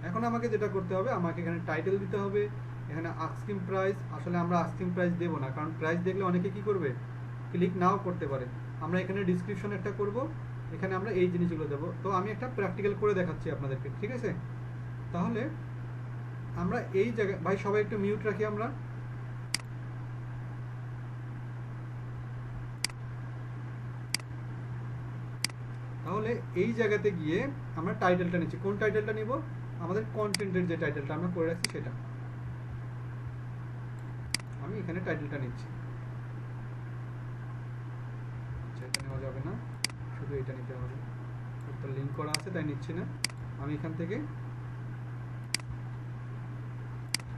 এখন আমাকে যেটা করতে হবে, আমাকে এখানে টাইটেল দিতে হবে, এখানে আস্কিং প্রাইস। আসলে আমরা আস্কিং প্রাইস দেবো না, কারণ প্রাইস দেখলে অনেকে কি করবে, ক্লিক নাও করতে পারে। আমরা এখানে ডিসক্রিপশন একটা করব, এখানে আমরা এই জিনিসগুলো দেবো। তো আমি একটা প্র্যাকটিক্যাল করে দেখাচ্ছি আপনাদেরকে, ঠিক আছে। তাহলে আমরা এই জায়গায়, ভাই সবাই একটু মিউট রাখি আমরা। তাহলে এই জায়গাতে গিয়ে আমরা টাইটেলটা নিচ্ছি। কোন টাইটেলটা নিব, আমাদের কন্টেন্টের যে টাইটেলটা আমরা করে রাখছি সেটা আমি এখানে টাইটেলটা নিচ্ছি। আচ্ছা, এটা নেওয়া যাবে না, শুধু এটা নিতে হবে, একটা লিঙ্ক করা আছে তাই নিচ্ছি না। আমি এখান থেকে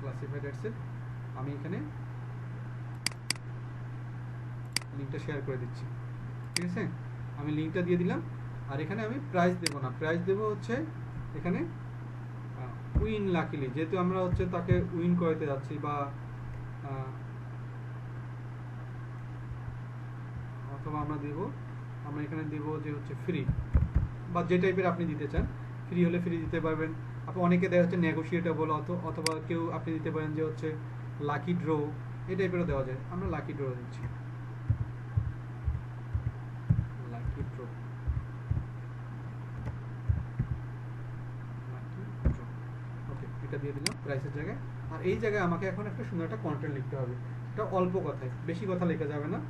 ক্লাসিফাইড অ্যাডসের আমি এখানে লিঙ্কটা শেয়ার করে দিচ্ছি, ঠিক আছে। আমি লিঙ্কটা দিয়ে দিলাম। আর এখানে আমি প্রাইস দেবো না, প্রাইস দেবো হচ্ছে এখানে উইন লাকিলি, যেহেতু আমরা হচ্ছে তাকে উইন করাতে যাচ্ছি, বা অথবা আমরা এখানে দেব যে হচ্ছে ফ্রি, বা যে টাইপের আপনি দিতে চান। ফ্রি হলে ফ্রি দিতে পারবেন আপনি, অনেকে দেখা যাচ্ছে নেগোশিয়েটেবল, অথবা কেউ আপনি দিতে পারেন যে হচ্ছে লাকি ড্র, এই টাইপেরও দেওয়া যায়। আমরা লাকি ড্র দিচ্ছি, লাকি ড্র, ওকে, এটা দিয়ে দিলাম প্রাইসের জায়গায়। আর এই জায়গায় আমাকে এখন একটা সুন্দর একটা কন্টেন্ট লিখতে হবে, এটা অল্প কথায়, বেশি কথা লেখা যাবে না।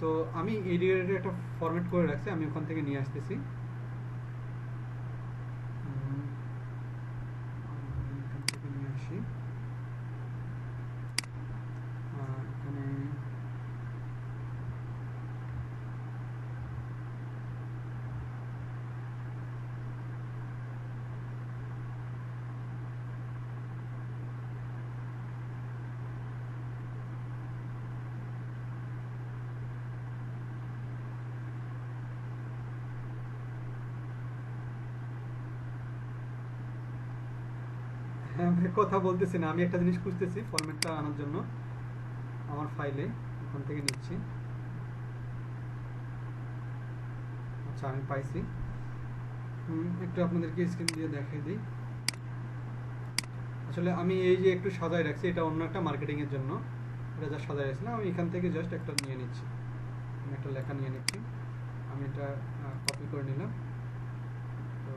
তো আমি এই ডিরেক্টরে একটা ফরম্যাট করে রাখছি, আমি ওখান থেকে নিয়ে আসতেছি। এখান থেকে নিয়ে আসি, এখানে আমি কথা বলতেছি না, আমি একটা জিনিস খুঁজতেছি ফরম্যাটটা আনার জন্য আমার ফাইলে, ওখান থেকে নিচ্ছি। আচ্ছা, আমি পাইছি। একটু আপনাদেরকে স্ক্রিন দিয়ে দেখাই দিই। আসলে আমি এই যে একটু সাজায় রাখছি, এটা অন্য একটা মার্কেটিংয়ের জন্য, এটা যা সাজায় রাখছি না, আমি এখান থেকে জাস্ট একটা নিয়ে নিচ্ছি, আমি একটা লেখা নিয়ে নিচ্ছি। আমি এটা কপি করে নিলাম। তো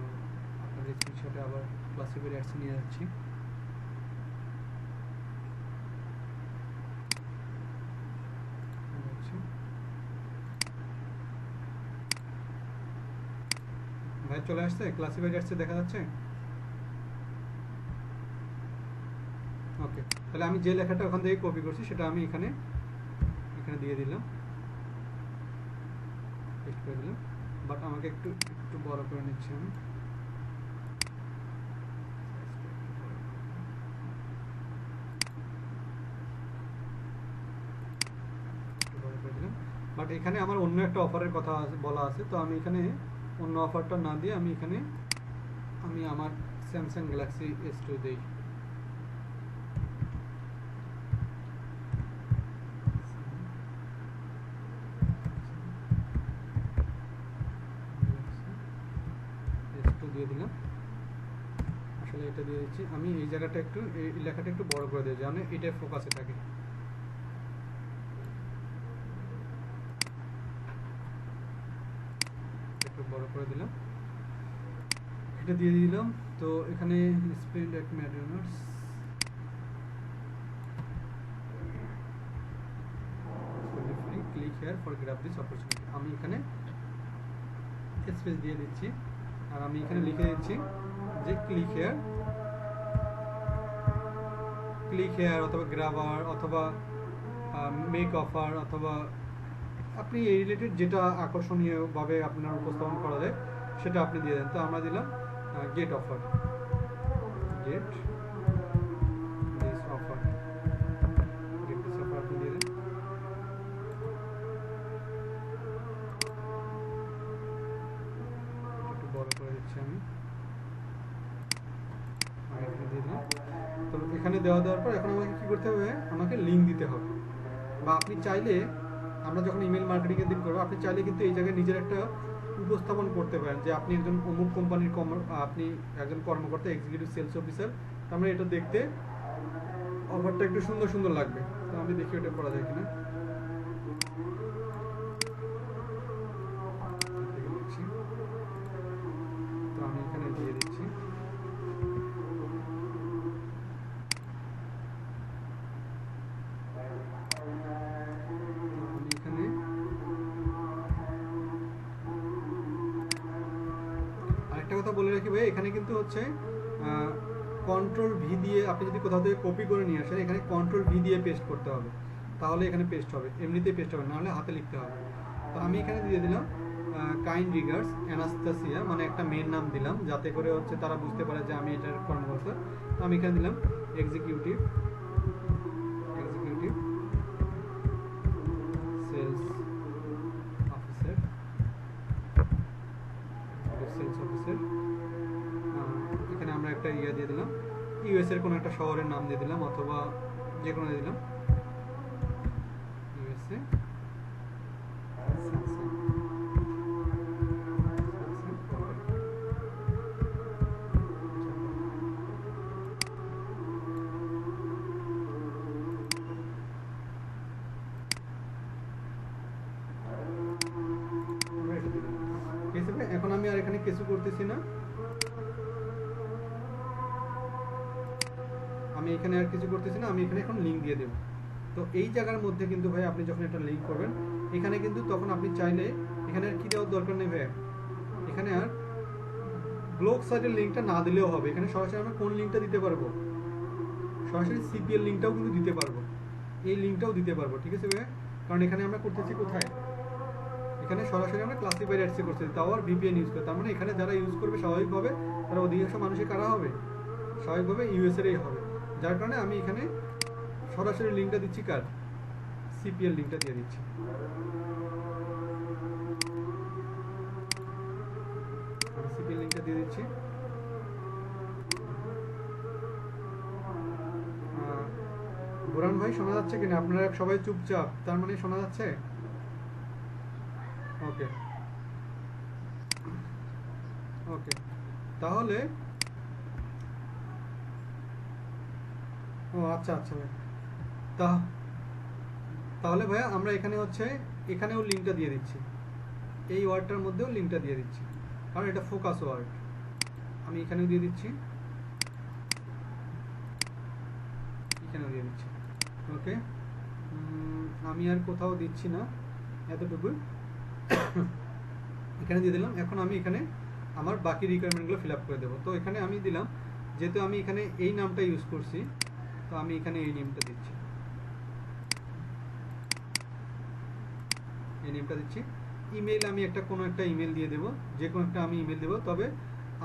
আপনাদের স্ক্রিনশটে আবার ক্লাসিফাইড অ্যাডস নিয়ে যাচ্ছি। ভাই চলে আসছে, ক্লাসিফাইড অ্যাডসে দেখা যাচ্ছে। ওকে, তাহলে আমি যে লেখাটা ওখান থেকে কপি করছি সেটা আমি এখানে দিয়ে দিলাম, পেস্ট করে দিলাম। বাট আমাকে একটু বড় করে নিচ্ছি আমি। বাট এখানে আমার অন্য একটা অফারের কথা বলা আছে, তো আমি এখানে অন্য অফারটা না দিয়ে আমি আমার স্যামসাং গ্যালাক্সি S2 দিই। S2 দিয়ে দিলাম, আসলে এটা দিয়ে দিচ্ছি। আমি এই জায়গাটা একটু, এই লেখাটা একটু বড় করে দিই যেন এটাই ফোকাসে থাকে। একটু বড় করে দিলাম, এটা দিয়ে দিলাম। তো এখানে spend at matters, click here for grab this opportunity. আমি এখানে স্পেস দিয়ে দিচ্ছি, আর আমি এখানে লিখে দিচ্ছি যে ক্লিক হেয়ার অথবা গ্র্যাবার অথবা মেক অফার, অথবা আপনি এই রিলেটেড যেটা আকর্ষণীয়ভাবে আপনার উপস্থাপন করা যায় সেটা আপনি দিয়ে দেন। তো আমরা দিলাম get offer, get this offer, আপনি দিয়ে দেন। একটু বড় করে দিচ্ছি আমি, এখানে দিয়ে দিলাম। তো এখানে দেওয়ার পর এখন আমাকে কি করতে হবে, আমাকে লিঙ্ক দিতে হবে। বা আপনি চাইলে, আমরা যখন ইমেল মার্কেটিং এর দিন করবো, আপনি চাইলে কিন্তু এই জায়গায় নিজের একটা উপস্থাপন করতে পারেন যে আপনি একজন অমুক কোম্পানির আপনি একজন কর্মকর্তা, এক্সিকিউটিভ সেলস অফিসার। আমরা এটা দেখতে অফারটা একটু সুন্দর সুন্দর লাগবে। তো আমি দেখি ওটা করা যায় কিনা। তো আমি এখানে দিয়ে দিচ্ছি। আরেকটা কথা বলে রাখি ভাই, এখানে কিন্তু হচ্ছে কন্ট্রোল ভি দিয়ে আপনি যদি কোথাও থেকে কপি করে নিয়ে আসেন, এখানে কন্ট্রোল ভি দিয়ে পেস্ট করতে হবে, তাহলে এখানে পেস্ট হবে, এমনিতেই পেস্ট হবে না, হলে হাতে লিখতে হবে। তো আমি এখানে দিয়ে দিলাম কাইন্ড রিগার্ডস অ্যানাস্তাসিয়া, মানে একটা মেয়ের নাম দিলাম যাতে করে হচ্ছে তারা বুঝতে পারে যে আমি এটার কর্মকর্তা। তো আমি এখানে দিলাম এক্সিকিউটিভ সেলস অফিসার। এখানে আমরা একটা ইয়ে দিয়ে দিলাম, ইউএস এর কোনো একটা শহরের নাম দিয়ে দিলাম, অথবা যে কোনো দিয়ে দিলাম ইউএসএ। এখন আমি আর এখানে কিছু করতেছি না, আমি এখানে আর কিছু করতেছি না, আমি এখানে এখন লিঙ্ক দিয়ে দেব। তো এই জায়গার মধ্যে কিন্তু ভাই আপনি যখন একটা লিঙ্ক করবেন, এখানে কিন্তু তখন আপনি চাইলে এখানে আর কি দেওয়ার দরকার নেই ভাই, এখানে আর ব্লগ সাইটের লিঙ্কটা না দিলেও হবে। এখানে সরাসরি আমরা কোন লিঙ্কটা দিতে পারবো, সরাসরি সিপিএল লিঙ্কটাও কিন্তু দিতে পারবো, এই লিঙ্কটাও দিতে পারবো, ঠিক আছে ভাই। কারণ এখানে আমরা করতেছি কোথায়, এখানে সরাসরি আমরা ক্লাসিফাইড অ্যাডসে করতেছি, তাও আর ভিপিএন ইউজ করে। তার মানে এখানে যারা ইউজ করবে স্বাভাবিকভাবে তারা অধিকাংশ মানুষের কারা হবে, স্বাভাবিকভাবে ইউএসএরই হবে। যার কারণে আমি এখানে সরাসরি লিঙ্কটা দিচ্ছি, কার সিপিএল লিঙ্কটা দিয়ে দিচ্ছি। আমি সিপিএল লিঙ্কটা দিয়ে দিচ্ছি। বুরান ভাই শোনা যাচ্ছে কিনা? আপনারা সবাই চুপচাপ, তার মানে শোনা যাচ্ছে? ওকে ওকে, তাহলে ও আচ্ছা আচ্ছা ভাই, তাহলে ভাইয়া আমরা এখানে হচ্ছে এখানেও লিঙ্কটা দিয়ে দিচ্ছি, এই ওয়ার্ডটার মধ্যেও লিঙ্কটা দিয়ে দিচ্ছি, কারণ এটা ফোকাস ওয়ার্ড। আমি এখানেও দিয়ে দিচ্ছি, এখানেও দিয়ে দিচ্ছি। ওকে, আমি আর কোথাও দিচ্ছি না, এতটুকু এখানে দিয়ে দিলাম। এখন আমি এখানে আমার বাকি রিকোয়ারমেন্টগুলো ফিল আপ করে দেবো। তো এখানে আমি দিলাম, যেহেতু আমি এখানে এই নামটা ইউজ করছি, তো আমি এখানে এই নেমটা দিচ্ছি, এই নেমটা দিচ্ছি। ইমেল আমি কোনো একটা ইমেল দিয়ে দেবো, যে কোনো একটা আমি ইমেল দেবো। তবে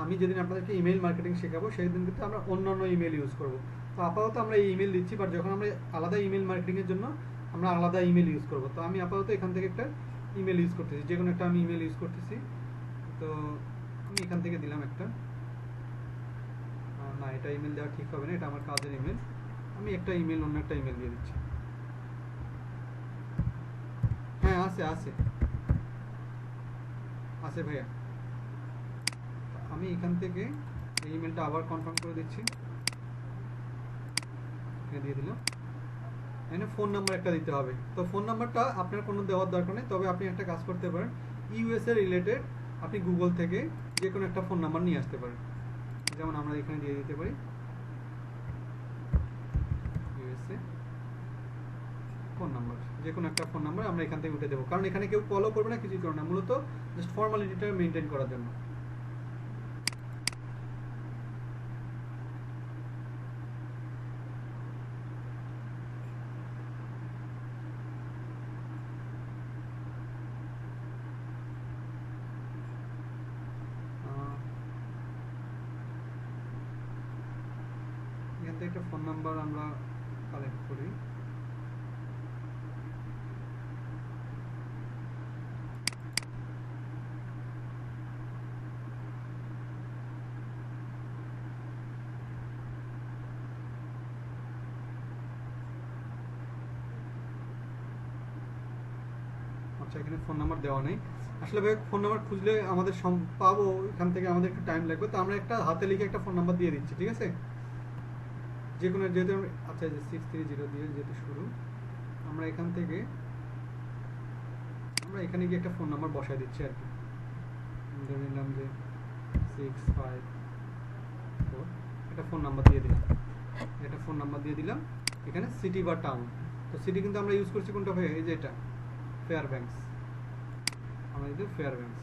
আমি যেদিন আপনাদেরকে ইমেল মার্কেটিং শেখাবো সেদিন কিন্তু আমরা অন্যান্য ইমেল ইউজ করবো। তো আপাতত আমরা এই ইমেল দিচ্ছি, বাট যখন আমরা আলাদা ইমেল মার্কেটিংয়ের জন্য আমরা আলাদা ইমেল ইউজ করব। তো আমি আপাতত এখান থেকে একটা ইমেল ইউজ করতেছি, যে কোনো একটা আমি ইমেল ইউজ করতেছি। তো আমি এখান থেকে দিলাম একটা, না এটা ইমেল দেওয়া ঠিক হবে না, এটা আমার কাজের ইমেল। আমি একটা ইমেল অন্য একটা ইমেল দিয়ে দিচ্ছি। হ্যাঁ আছে আছে আছে ভাইয়া। আমি এখান থেকে এই ইমেলটা আবার কনফার্ম করে দিচ্ছি, দিয়ে দিলাম। এখানে ফোন নাম্বার একটা দিতে হবে। তো ফোন নাম্বারটা আপনার কোনো দেওয়ার দরকার নেই, তবে আপনি একটা কাজ করতে পারেন, ইউএসএ রিলেটেড আপনি গুগল থেকে যে কোনো একটা ফোন নাম্বার নিয়ে আসতে পারেন। যেমন আমরা এখানে দিয়ে দিতে পারি ইউএসএ ফোন নাম্বার, যে কোনো একটা ফোন নাম্বার আমরা এখান থেকে উঠে দেবো, কারণ এখানে কেউ কলও করবে না, কিছুই করবে না, মূলত জাস্ট ফর্মালিটিটা মেনটেন করার জন্য। এখান থেকে একটা ফোন নাম্বার আমরা কালেক্ট করি। আচ্ছা, এখানে ফোন নাম্বার দেওয়া নেই আসলে ভাই। ফোন নাম্বার খুঁজলে আমাদের পাবো, এখান থেকে আমাদের একটু টাইম লাগবে। তো আমরা একটা হাতে লিখে একটা ফোন নাম্বার দিয়ে দিচ্ছি, ঠিক আছে? যে কোনো, যেহেতু আচ্ছা যে 630 দিয়ে যেহেতু শুরু, আমরা এখান থেকে আমরা এখানে গিয়ে একটা ফোন নাম্বার বসায় দিচ্ছি আর কি। ধরে নিলাম যে 654, একটা ফোন নাম্বার দিয়ে দিলাম, এটা ফোন নাম্বার দিয়ে দিলাম। এখানে সিটি বা টাউন, তো সিটি কিন্তু আমরা ইউজ করছি কোনটা ভাই? এই যে এটা ফেয়ারব্যাঙ্কস, আমরা যদি ফেয়ারব্যাঙ্কস,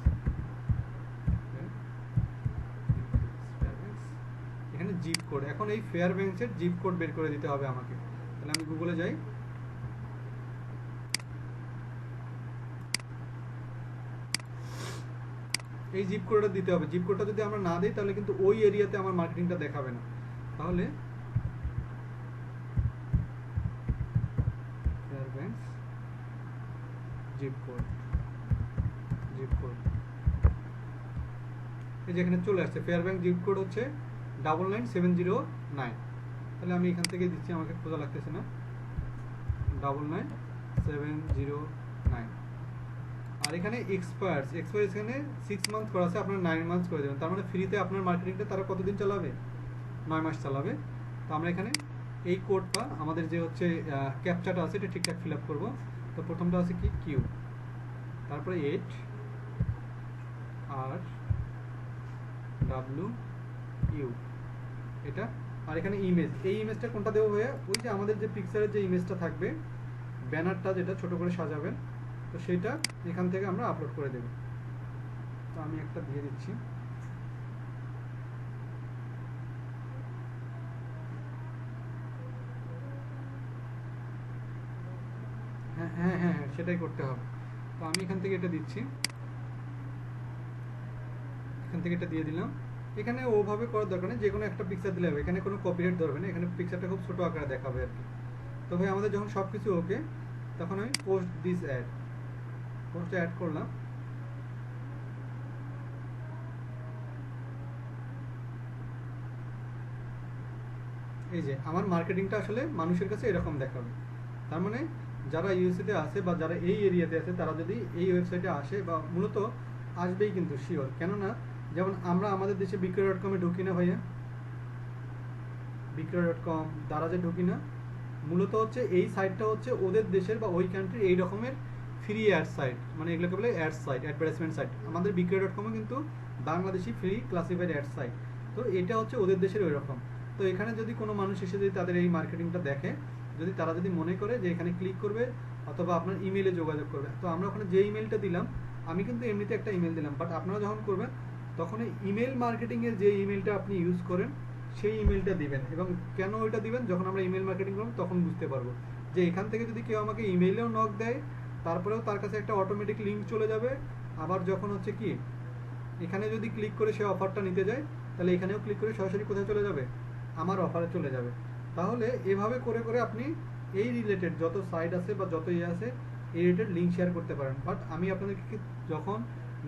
এখানে জিপ কোড, এখন এই ফেয়ারব্যাঙ্কসের জিপ কোড বের করে দিতে হবে আমাকে। তাহলে আমি গুগলে যাই, এই জিপ কোডটা দিতে হবে। জিপ কোডটা যদি আমরা না দিই তাহলে কিন্তু ওই এরিয়াতে আমার মার্কেটিংটা দেখাবে না। তাহলে Fairbanks zip code, zip code এই যে এখানে চলে আসছে। ফেয়ারব্যাঙ্ক জিপ কোড হচ্ছে 99709। তাহলে আমি এখান থেকে দিচ্ছি, আমাকে খোঁজা লাগতেছে না, 99709। আর এখানে এক্সপায়ার এখানে 6 মান্থ করা আছে, আপনার 9 মান্থ করে দেবেন। তার মানে ফ্রিতে আপনার মার্কেটিংটা তারা কতদিন চালাবে? 9 মাস চালাবে। তো আমরা এখানে এই কোডটা, আমাদের যে হচ্ছে ক্যাপচাটা আছে, এটা ঠিকঠাক ফিল আপ করবো। তো প্রথমটা আছে কি কিউ, তারপরে 8 আর ডাব্লিউ ইউ এটা। আর এখানে ইমেজ, এই ইমেজটা কোনটা দেবো ভাইয়া? ওই যে আমাদের যে পিকচারের যে ইমেজটা থাকবে, ব্যানারটা যেটা ছোট করে সাজাবেন, তো সেইটা এখান থেকে আমরা আপলোড করে দেব। তো আমি একটা দিয়ে দিচ্ছি। হ্যাঁ হ্যাঁ হ্যাঁ হ্যাঁ সেটাই করতে হবে। তো আমি এখান থেকে এটা দিচ্ছি, এখান থেকে এটা দিয়ে দিলাম। এখানে ওভাবে করার দরকার নেই, যে কোনো একটা পিকচার দিলে হবে, এখানে কোনো কপিরাইট ধরবে না, এখানে পিকচারটা খুব ছোট আকারে দেখাবে আর কি। তো ভাই আমাদের যখন সব কিছু ওকে, তখন আমি পোস্ট দিস অ্যাড, পোস্টে অ্যাড করলাম। এই যে আমার মার্কেটিংটা আসলে মানুষের কাছে এরকম দেখাবে। তার মানে যারা ইউএসএতে আছে বা যারা এই এরিয়াতে আছে, তারা যদি এই ওয়েবসাইটে আসে, বা মূলত আসবেই কিন্তু শিওর, কেননা যেমন আমরা আমাদের দেশে বিক্রয়.com-এ ঢুকি না ভাইয়া, বিক্রয়.com দারাজে ঢুকি না, মূলত হচ্ছে এই সাইটটা হচ্ছে ওদের দেশের বা ওই কান্ট্রির এই রকমের ফ্রি অ্যাড সাইট, মানে এগুলোকে বলে অ্যাড সাইট, অ্যাডভার্টাইজমেন্ট সাইট। আমাদের বিক্রয়.com-ও কিন্তু Bangladeshi free classified ad site. তো এটা হচ্ছে ওদের দেশের ওই রকম। তো এখানে যদি কোনো মানুষ এসে যদি তাদের এই মার্কেটিংটা দেখে, যদি তারা যদি মনে করে যে এখানে ক্লিক করবে অথবা আপনার ইমেইলে যোগাযোগ করবে, তো আমরা ওখানে যে ইমেলটা দিলাম, আমি কিন্তু এমনিতে একটা ইমেল দিলাম, বাট আপনারা যখন করবেন তখন ইমেল মার্কেটিংয়ের যে ইমেলটা আপনি ইউজ করেন সেই ইমেলটা দিবেন। এবং কেন ওইটা দিবেন, যখন আমরা ইমেল মার্কেটিং করব তখন বুঝতে পারবো যে এখান থেকে যদি কেউ আমাকে ইমেইলেও নক দেয়, তারপরেও তার কাছে একটা অটোমেটিক লিঙ্ক চলে যাবে। আবার যখন হচ্ছে কি, এখানে যদি ক্লিক করে সে অফারটা নিতে যায়, তাহলে এখানেও ক্লিক করে সরাসরি কোথায় চলে যাবে? আমার অফারে চলে যাবে। তাহলে এভাবে করে করে আপনি এই রিলেটেড যত সাইট আছে বা যত ইয়ে আছে এই রিলেটেড লিঙ্ক শেয়ার করতে পারেন। বাট আমি আপনাদেরকে যখন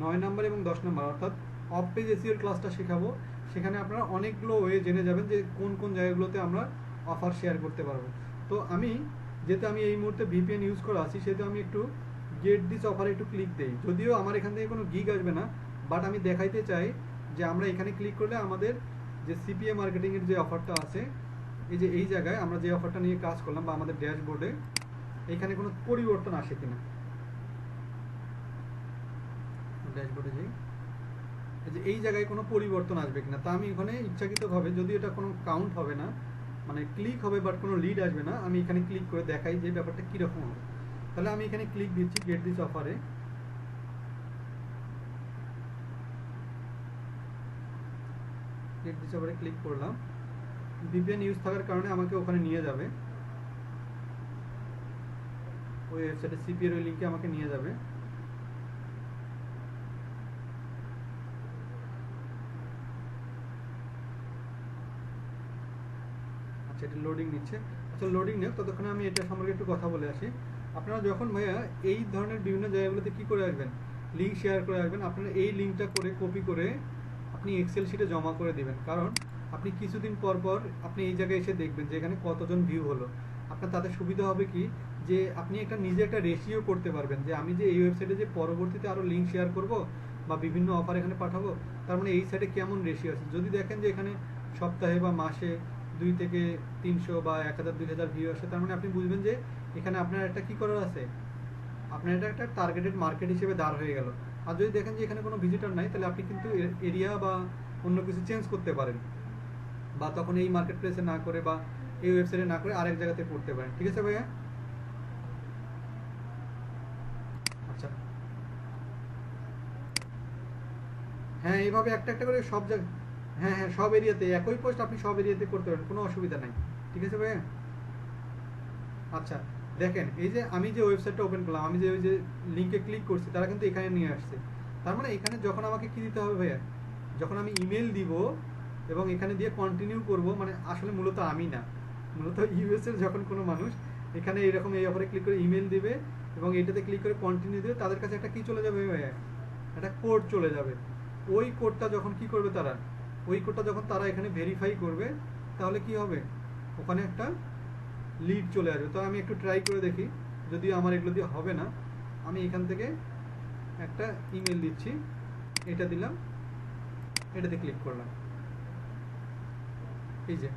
9 নাম্বার এবং 10 নাম্বার অর্থাৎ অফ পেজ এসইওর ক্লাসটা শেখাবো, সেখানে আপনারা অনেকগুলো ওয়ে জেনে যাবেন যে কোন কোন জায়গাগুলোতে আমরা অফার শেয়ার করতে পারবো। তো যেহেতু আমি এই মুহূর্তে ভিপিএন ইউজ করা আছি, সেহেতু আমি একটু গেট দিস অফারে একটু ক্লিক দেই। যদিও আমার এখান থেকে কোনো গিগ আসবে না, বাট আমি দেখাইতে চাই যে আমরা এখানে ক্লিক করলে আমাদের যে সিপিএ মার্কেটিংয়ের যে অফারটা আছে, এই যে এই জায়গায় আমরা যে অফারটা নিয়ে কাজ করলাম বা আমাদের ড্যাশবোর্ডে এখানে কোনো পরিবর্তন আসে কিনা, ড্যাশবোর্ডে যে এই জায়গায় কোনো পরিবর্তন আসবে কিনা। তা আমি এখানে ইচ্ছাকৃতভাবে, যদি এটা কোনো কাউন্ট হবে না, মানে ক্লিক হবে বাট কোনো লিড আসবে না, আমি এখানে ক্লিক করে দেখাই যে ব্যাপারটা কীরকম হবে। তাহলে আমি এখানে ক্লিক দিচ্ছি গেট দিস অফারে। গেট দিস অফারে ক্লিক করলাম। ভিপিএন ইউজ থাকার কারণে আমাকে ওখানে নিয়ে যাবে, ওই ওয়েবসাইটে সিপিএর ওই লিঙ্কে আমাকে নিয়ে যাবে। আচ্ছা, এটা লোডিং নিচ্ছে। আচ্ছা, লোডিং নেই, ততক্ষণে আমি এটা সম্পর্কে একটু কথা বলে আসি। আপনারা যখন ভাইয়া এই ধরনের বিভিন্ন জায়গাগুলোতে কী করে আসবেন, লিঙ্ক শেয়ার করে আসবেন, আপনারা এই লিঙ্কটা করে কপি করে আপনি এক্সেল শিটে জমা করে দিবেন। কারণ আপনি কিছুদিন পর পর আপনি এই জায়গায় এসে দেখবেন যে এখানে কতজন ভিউ হলো। আপনার তাতে সুবিধা হবে কি, যে আপনি নিজে একটা রেশিও করতে পারবেন যে আমি যে এই ওয়েবসাইটে যে পরবর্তীতে আরও লিঙ্ক শেয়ার করব বা বিভিন্ন অফার এখানে পাঠাবো, তার মানে এই সাইটে কেমন রেশিও আছে। যদি দেখেন যে এখানে সপ্তাহে বা মাসে 2 থেকে 300 বা 1000 2000 ভিউ আসে, তার মানে আপনি বুঝবেন যে এখানে আপনার একটা কী করার আছে, আপনার এটা একটা টার্গেটেড মার্কেট হিসেবে দাঁড় হয়ে গেল। আর যদি দেখেন যে এখানে কোনো ভিজিটর নাই, তাহলে আপনি কিন্তু এরিয়া বা অন্য কিছু চেঞ্জ করতে পারেন, বা তখন এই মার্কেট প্লেসে না করে বা এই ওয়েবসাইটে না করে আরেক জায়গাতে করতে পারেন। ঠিক আছে ভাইয়া? আচ্ছা, হ্যাঁ, এইভাবে একটা একটা করে সব জায়গায়, হ্যাঁ হ্যাঁ, সব এরিয়াতে একই পোস্ট আপনি সব এরিয়াতে করতে পারেন, কোনো অসুবিধা নাই। ঠিক আছে ভাইয়া? আচ্ছা, দেখেন এই যে আমি যে ওয়েবসাইটটা ওপেন করলাম, আমি যে ওই যে লিঙ্কে ক্লিক করছি, তারা কিন্তু এখানে নিয়ে আসছে। তার মানে এখানে যখন আমাকে কি দিতে হবে ভাইয়া, যখন আমি ইমেল দিব এবং এখানে দিয়ে কন্টিনিউ করব, মানে আসলে মূলত আমি না, মূলত ইউএসএর যখন কোনো মানুষ এখানে এরকম এই অফারে ক্লিক করে ইমেল দিবে এবং এটাতে ক্লিক করে কন্টিনিউ দেবে, তাদের কাছে একটা কি চলে যাবে ভাইয়া, একটা কোড চলে যাবে। ওই কোডটা যখন কি করবে তারা, ওই কোডটা যখন তারা এখানে ভেরিফাই করবে, তাহলে কি হবে, ওখানে একটা লিড চলে আসবে। তো আমি একটু ট্রাই করে দেখি, যদিও আমার এগুলো দিয়ে হবে না। আমি এখান থেকে একটা ইমেল দিচ্ছি, এটা দিলাম, এটাতে ক্লিক করলাম। এই যে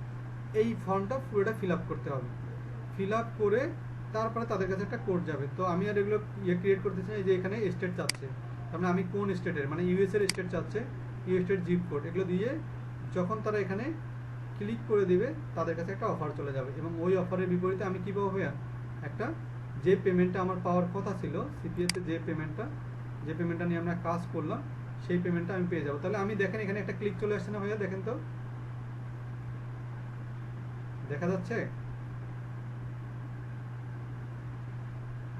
এই ফর্মটা পুরোটা ফিল আপ করতে হবে, ফিল আপ করে তারপরে তাদের কাছে একটা কোড যাবে। তো আমি আর এগুলো ক্রিয়েট করতেছি না। এই যে এখানে স্টেট চাচ্ছে, তার মানে আমি কোন স্টেটের, মানে ইউএসএর স্টেট চাচ্ছে, ইউএসএর জিপ কোড, এগুলো দিয়ে যখন তারা এখানে ক্লিক করে দিবে, তাদের কাছে একটা অফার চলে যাবে। এবং ওই অফারের বিপরীতে আমি কী পাবো ভাইয়া, একটা যে পেমেন্টটা আমার পাওয়ার কথা ছিল সিপিএতে, যে পেমেন্টটা নিয়ে আমরা কাজ করলাম, সেই পেমেন্টটা আমি পেয়ে যাবো। তাহলে আমি দেখেন এখানে একটা ক্লিক চলে আসছে না ভাইয়া, দেখেন তো, দেখা যাচ্ছে?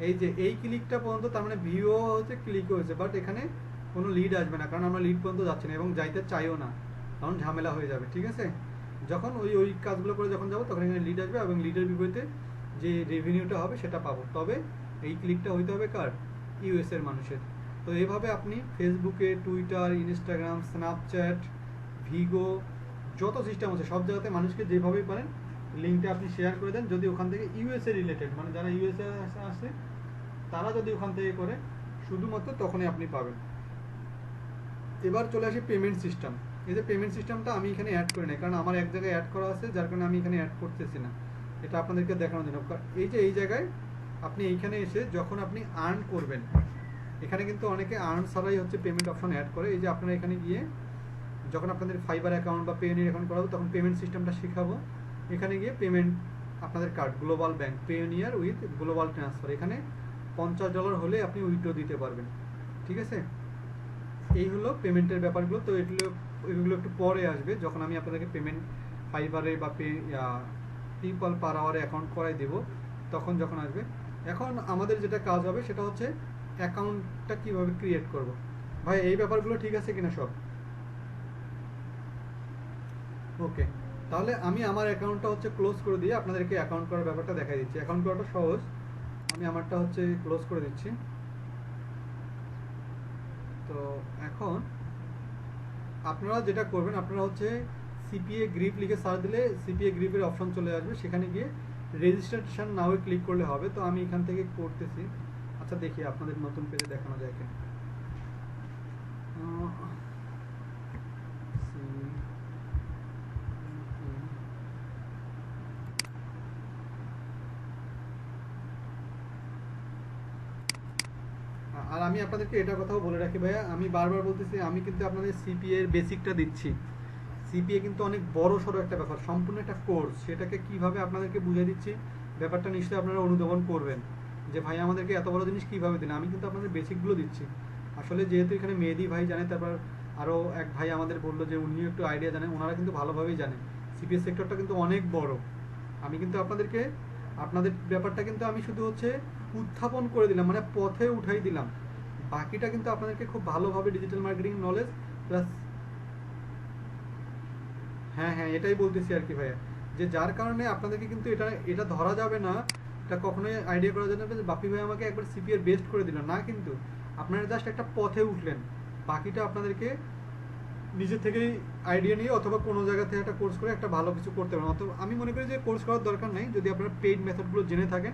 এই যে এই ক্লিকটা পর্যন্ত, তার মানে ভিউও হচ্ছে, ক্লিকও হয়েছে, বাট এখানে কোনো লিড আসবে না, কারণ আমরা লিড পর্যন্ত যাচ্ছি না এবং যাইতে চাইও না, কারণ ঝামেলা হয়ে যাবে। ঠিক আছে? যখন ওই কাজগুলো করে যখন যাবো, তখন এখানে লিড আসবে এবং লিডের বিপরীতে যে রেভিনিউটা হবে সেটা পাবো। তবে এই ক্লিকটা হইতে হবে কার, ইউএসএর মানুষের। তো এইভাবে আপনি ফেসবুকে, টুইটার, ইনস্টাগ্রাম, স্ন্যাপচ্যাট, ভিগো, যত সিস্টেম আছে সব জায়গাতে মানুষকে যেভাবেই পারেন লিঙ্কটা আপনি শেয়ার করে দেন। যদি ওখান থেকে ইউএসএ রিলেটেড, মানে যারা ইউএসএ আসে তারা যদি ওখান থেকে করে শুধুমাত্র, তখনই আপনি পাবেন। এবার চলে আসি পেমেন্ট সিস্টেম। এই যে পেমেন্ট সিস্টেমটা আমি এখানে অ্যাড করি না, কারণ আমার এক জায়গায় অ্যাড করা আছে, যার কারণে আমি এখানে অ্যাড করতেছি না। এটা আপনাদেরকে দেখানোর জন্য। এই যে এই জায়গায় আপনি এইখানে এসে যখন আপনি আর্ন করবেন, এখানে কিন্তু অনেকে আর্ন ছাড়াই হচ্ছে পেমেন্ট অপশন অ্যাড করে। এই যে আপনারা এখানে গিয়ে যখন আপনাদের ফাইবার অ্যাকাউন্ট বা পেওনিয়ার অ্যাকাউন্ট করাবো, তখন পেমেন্ট সিস্টেমটা শেখাবো। এখানে গিয়ে পেমেন্ট, আপনাদের card global bank, Payoneer with global transfer, এখানে $50 হলে আপনি উইথড্র দিতে পারবেন। ঠিক আছে? এই হলো পেমেন্টের ব্যাপারগুলো। তো এগুলো একটু পরে আসবে, যখন আমি আপনাদেরকে পেমেন্ট ফাইবারে বা পিপল পার আওয়ারে অ্যাকাউন্ট করাই দেবো, তখন যখন আসবে। এখন আমাদের যেটা কাজ হবে সেটা হচ্ছে অ্যাকাউন্টটা কীভাবে ক্রিয়েট করব। ভাই এই ব্যাপারগুলো ঠিক আছে কিনা সব? ওকে। তাহলে আমি আমার অ্যাকাউন্টটা হচ্ছে ক্লোজ করে দিয়ে আপনাদেরকে অ্যাকাউন্ট করার ব্যাপারটা দেখাই দিচ্ছি। অ্যাকাউন্ট করাটা সহজ, আমি আমারটা হচ্ছে ক্লোজ করে দিচ্ছি। তো এখন আপনারা যেটা করবেন, আপনারা হচ্ছে সিপিএ গ্রিপ লিখে সার্চ দিলে সিপিএ গ্রিপের অপশন চলে আসবে, সেখানে গিয়ে রেজিস্ট্রেশন নাও ক্লিক করলে হবে। তো আমি এখান থেকে করতেছি। আচ্ছা দেখি আপনাদের নতুন পেজে দেখানো যায় কিনা। আর আমি আপনাদেরকে এটা কথাও বলে রাখি ভাইয়া, আমি বারবার বলতেছি, আমি কিন্তু আপনাদের সিপিএ এর বেসিকটা দিচ্ছি। সিপিএ কিন্তু অনেক বড় সড়ো একটা ব্যাপার, সম্পূর্ণ একটা কোর্স, সেটাকে কিভাবে আপনাদেরকে বুঝিয়ে দিচ্ছি, ব্যাপারটা নিশ্চয়ই আপনারা অনুধাবন করবেন যে ভাই আমাদেরকে এত বড় জিনিস কিভাবে দিন। আমি কিন্তু আপনাদের বেসিকগুলো দিচ্ছি। আসলে যেহেতু এখানে মেহেদি ভাই জানে, তারপর আরও এক ভাই আমাদের বললো যে উনিও একটু আইডিয়া জানেন, ওনারা কিন্তু ভালোভাবেই জানে সিপিএস সেক্টরটা কিন্তু অনেক বড়। আমি কিন্তু আপনাদেরকে আপনাদের ব্যাপারটা কিন্তু আমি শুধু হচ্ছে উত্থাপন করে দিলাম, মানে পথে উঠাই দিলাম। বাকিটা কিন্তু আপনাদেরকে খুব ভালোভাবে ডিজিটাল মার্কেটিং নলেজ প্লাস, হ্যাঁ হ্যাঁ এটাই বলতেছি আর কি ভাইয়া, যে যার কারণে আপনাদেরকে কিন্তু এটা এটা ধরা যাবে না, এটা কখনোই আইডিয়া করা যাবে না যে বাপি ভাই আমাকে একবার সিপিএর বেস্ট করে দিল না, কিন্তু আপনারা জাস্ট একটা পথে উঠলেন। বাকিটা আপনাদেরকে নিজে থেকেই আইডিয়া নিয়ে অথবা কোনো জায়গা থেকে একটা কোর্স করে একটা ভালো কিছু করতে পারেন। অথবা আমি মনে করি যে কোর্স করার দরকার নেই, যদি আপনারা পেইড মেথডগুলো জেনে থাকেন,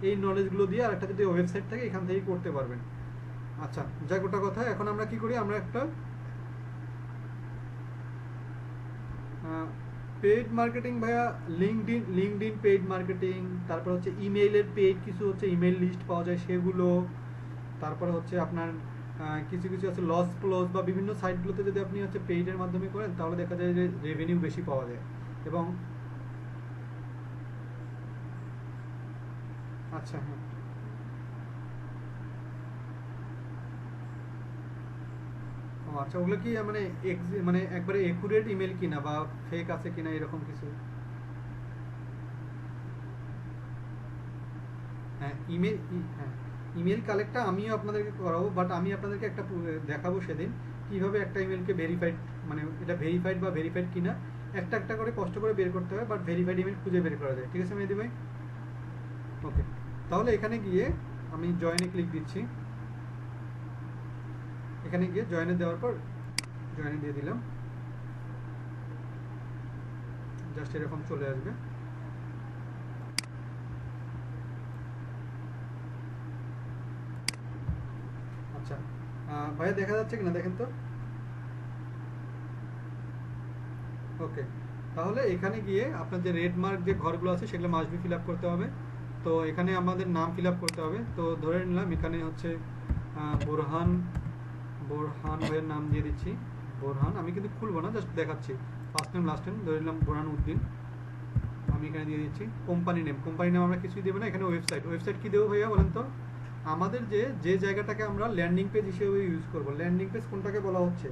এই নলেজগুলো দিয়ে আর একটা যদি ওয়েবসাইট থাকে এখান থেকেই করতে পারবেন। আচ্ছা যাই গোটা কথা, এখন আমরা কি করি, আমরা একটা পেইড মার্কেটিং ভাইয়া, লিঙ্কডইন পেইড মার্কেটিং, তারপর হচ্ছে ইমেইলের পেইড কিছু হচ্ছে ইমেইল লিস্ট পাওয়া যায় সেগুলো, তারপরে হচ্ছে আপনার কিছু কিছু আছে লস ক্লোজ বা বিভিন্ন সাইটগুলোতে যদি আপনি হচ্ছে পেইডের মাধ্যমে করেন তাহলে দেখা যায় যে রেভিনিউ বেশি পাওয়া যায়। এবং আচ্ছা হ্যাঁ, ও আচ্ছা, ওগুলো কি মানে মানে একবারে একুরেট ইমেল কিনা বা ফেক আছে কিনা এরকম কিছু? হ্যাঁ ইমেল, হ্যাঁ ইমেল কালেক্টটা আমিও আপনাদেরকে করাবো, বাট আমি আপনাদেরকে একটা দেখাবো সেদিন কিভাবে একটা ইমেলকে ভেরিফাইড, মানে এটা ভেরিফাইড বা ভেরিফাইড কিনা একটা একটা করে কষ্ট করে বের করতে হয়, বাট ভেরিফাইড ইমেল খুঁজে বের করা যায়। ঠিক আছে মেহেদি ভাই? ওকে, তাহলে এখানে গিয়ে আমি জয়েনে ক্লিক দিচ্ছি। এখানে গিয়ে জয়েনে দেওয়ার পর জয়েনে দিয়ে দিলাম, জাস্ট এরকম চলে আসবে। আচ্ছা ভাইয়া দেখা যাচ্ছে কিনা দেখেন তো। ওকে, তাহলে এখানে গিয়ে আপনার যে রেড মার্ক যে ঘরগুলো আছে সেগুলো মাস্ট বি ফিল আপ করতে হবে। তো এখানে আমাদের নাম ফিল আপ করতে হবে। তো ধরে নিলাম এখানে হচ্ছে বোরহান, বোরহান ভাইয়ের নাম দিয়ে দিচ্ছি বোরহান। আমি কিন্তু খুলবো না, জাস্ট দেখাচ্ছি ফার্স্ট নেম লাস্ট নেম। ধরে নিলাম বোরহান উদ্দিন, আমি এখানে দিয়ে দিচ্ছি কোম্পানি নেম। কোম্পানি নেম আমরা কিছুই দেবো না, এখানে ওয়েবসাইট। ওয়েবসাইট কী দেবো ভাইয়া বলেন তো? আমাদের যে যে জায়গাটাকে আমরা ল্যান্ডিং পেজ হিসেবে ইউজ করব, ল্যান্ডিং পেজ কোনটাকে বলা হচ্ছে?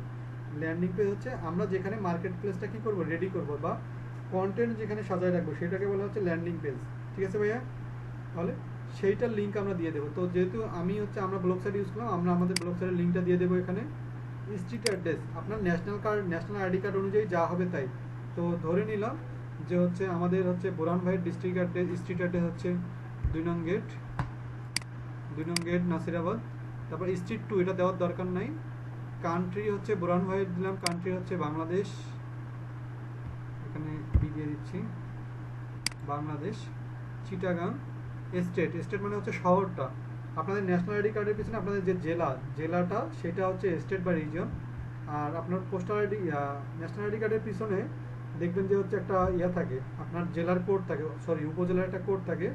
ল্যান্ডিং পেজ হচ্ছে আমরা যেখানে মার্কেট প্লেসটা কী করবো, রেডি করবো বা কন্টেন্ট যেখানে সাজায় রাখবো সেটাকে বলা হচ্ছে ল্যান্ডিং পেজ। ঠিক আছে ভাইয়া? তাহলে সেইটার লিঙ্ক আমরা দিয়ে দেবো। তো যেহেতু আমি হচ্ছে আমরা ব্লগ সাইট ইউজ করলাম, আমরা আমাদের ব্লগ সাইটের লিঙ্কটা দিয়ে দেবো এখানে। স্ট্রিট অ্যাড্রেস আপনার ন্যাশনাল আইডি কার্ড অনুযায়ী যা হবে তাই। তো ধরে নিলাম যে হচ্ছে আমাদের হচ্ছে বোরহান ভাইয়ের ডিস্ট্রিক্ট অ্যাড্রেস, স্ট্রিট অ্যাড্রেস হচ্ছে 2 নং গেট, 2 নং গেট নাসিরাবাদ। তারপর স্ট্রিট 2 এটা দেওয়ার দরকার নাই। কান্ট্রি হচ্ছে বোরহান ভাইয়ের দিলাম, কান্ট্রি হচ্ছে বাংলাদেশ, এখানে দিয়ে দিচ্ছি বাংলাদেশ। চিটাগাং। স্টেট মানে হচ্ছে শহরটা। আপনাদের ন্যাশনাল আইডি কার্ডের পিছনে আপনাদের যে জেলাটা সেটা হচ্ছে স্টেট বা রিজন। আর আপনার পোস্টাল আইডি ন্যাশনাল আইডি কার্ডের পিছনে দেখবেন যে হচ্ছে একটা থাকে, আপনার জেলার কোড থাকে, সরি উপজেলার একটা কোড থাকে,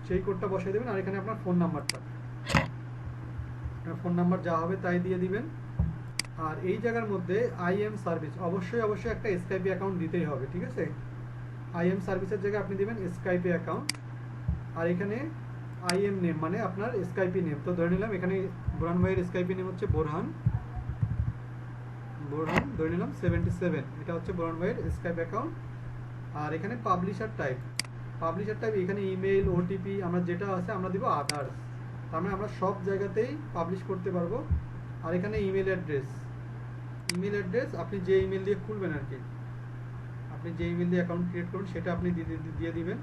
সেই কোডটা বসাই দেবেন। আর এখানে আপনার ফোন নাম্বারটা, আপনার ফোন নাম্বার যা হবে তাই দিয়ে দিবেন। আর এই জায়গার মধ্যে আইএম সার্ভিস অবশ্যই একটা স্কাইপি অ্যাকাউন্ট দিতেই হবে। ঠিক আছে? আইএম সার্ভিসের জায়গায় আপনি দিবেন স্কাইপি অ্যাকাউন্ট। আর এখানে আইএম নেম মানে আপনার স্কাইপি নেম। তো ধরে নিলাম এখানে বোরহান ভাইয়ের স্কাইপি নেম হচ্ছে বোরহান ধরে নিলাম 77, এটা হচ্ছে বোরহান ভাইয়ের স্কাইপ অ্যাকাউন্ট। আর এখানে পাবলিশার টাইপ এখানে ইমেল ওটিপি আমরা যেটা আছে আমরা দিব আদার্স, তার মানে আমরা সব জায়গাতেই পাবলিশ করতে পারবো। আর এখানে ইমেল অ্যাড্রেস আপনি যে ইমেল দিয়ে খুলবেন আর কি, আপনি যে ইমেল দিয়ে অ্যাকাউন্ট ক্রিয়েট করুন সেটা আপনি দিয়ে দিবেন।